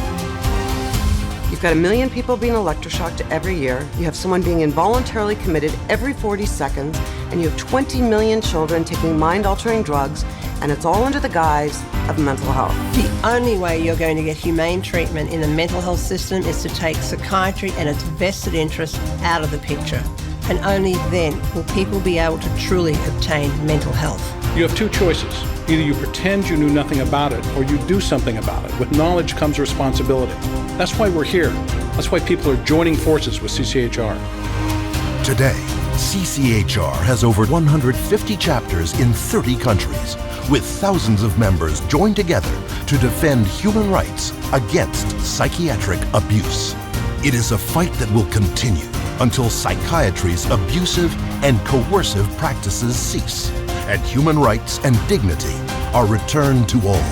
You've got 1 million people being electroshocked every year. You have someone being involuntarily committed every 40 seconds, and you have 20 million children taking mind-altering drugs, and it's all under the guise of mental health. The only way you're going to get humane treatment in the mental health system is to take psychiatry and its vested interests out of the picture. And only then will people be able to truly obtain mental health. You have two choices. Either you pretend you knew nothing about it, or you do something about it. With knowledge comes responsibility. That's why we're here. That's why people are joining forces with CCHR. Today, CCHR has over 150 chapters in 30 countries, with thousands of members joined together to defend human rights against psychiatric abuse. It is a fight that will continue until psychiatry's abusive and coercive practices cease, and human rights and dignity are returned to all.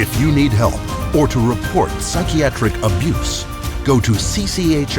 If you need help or to report psychiatric abuse, go to cchr.org.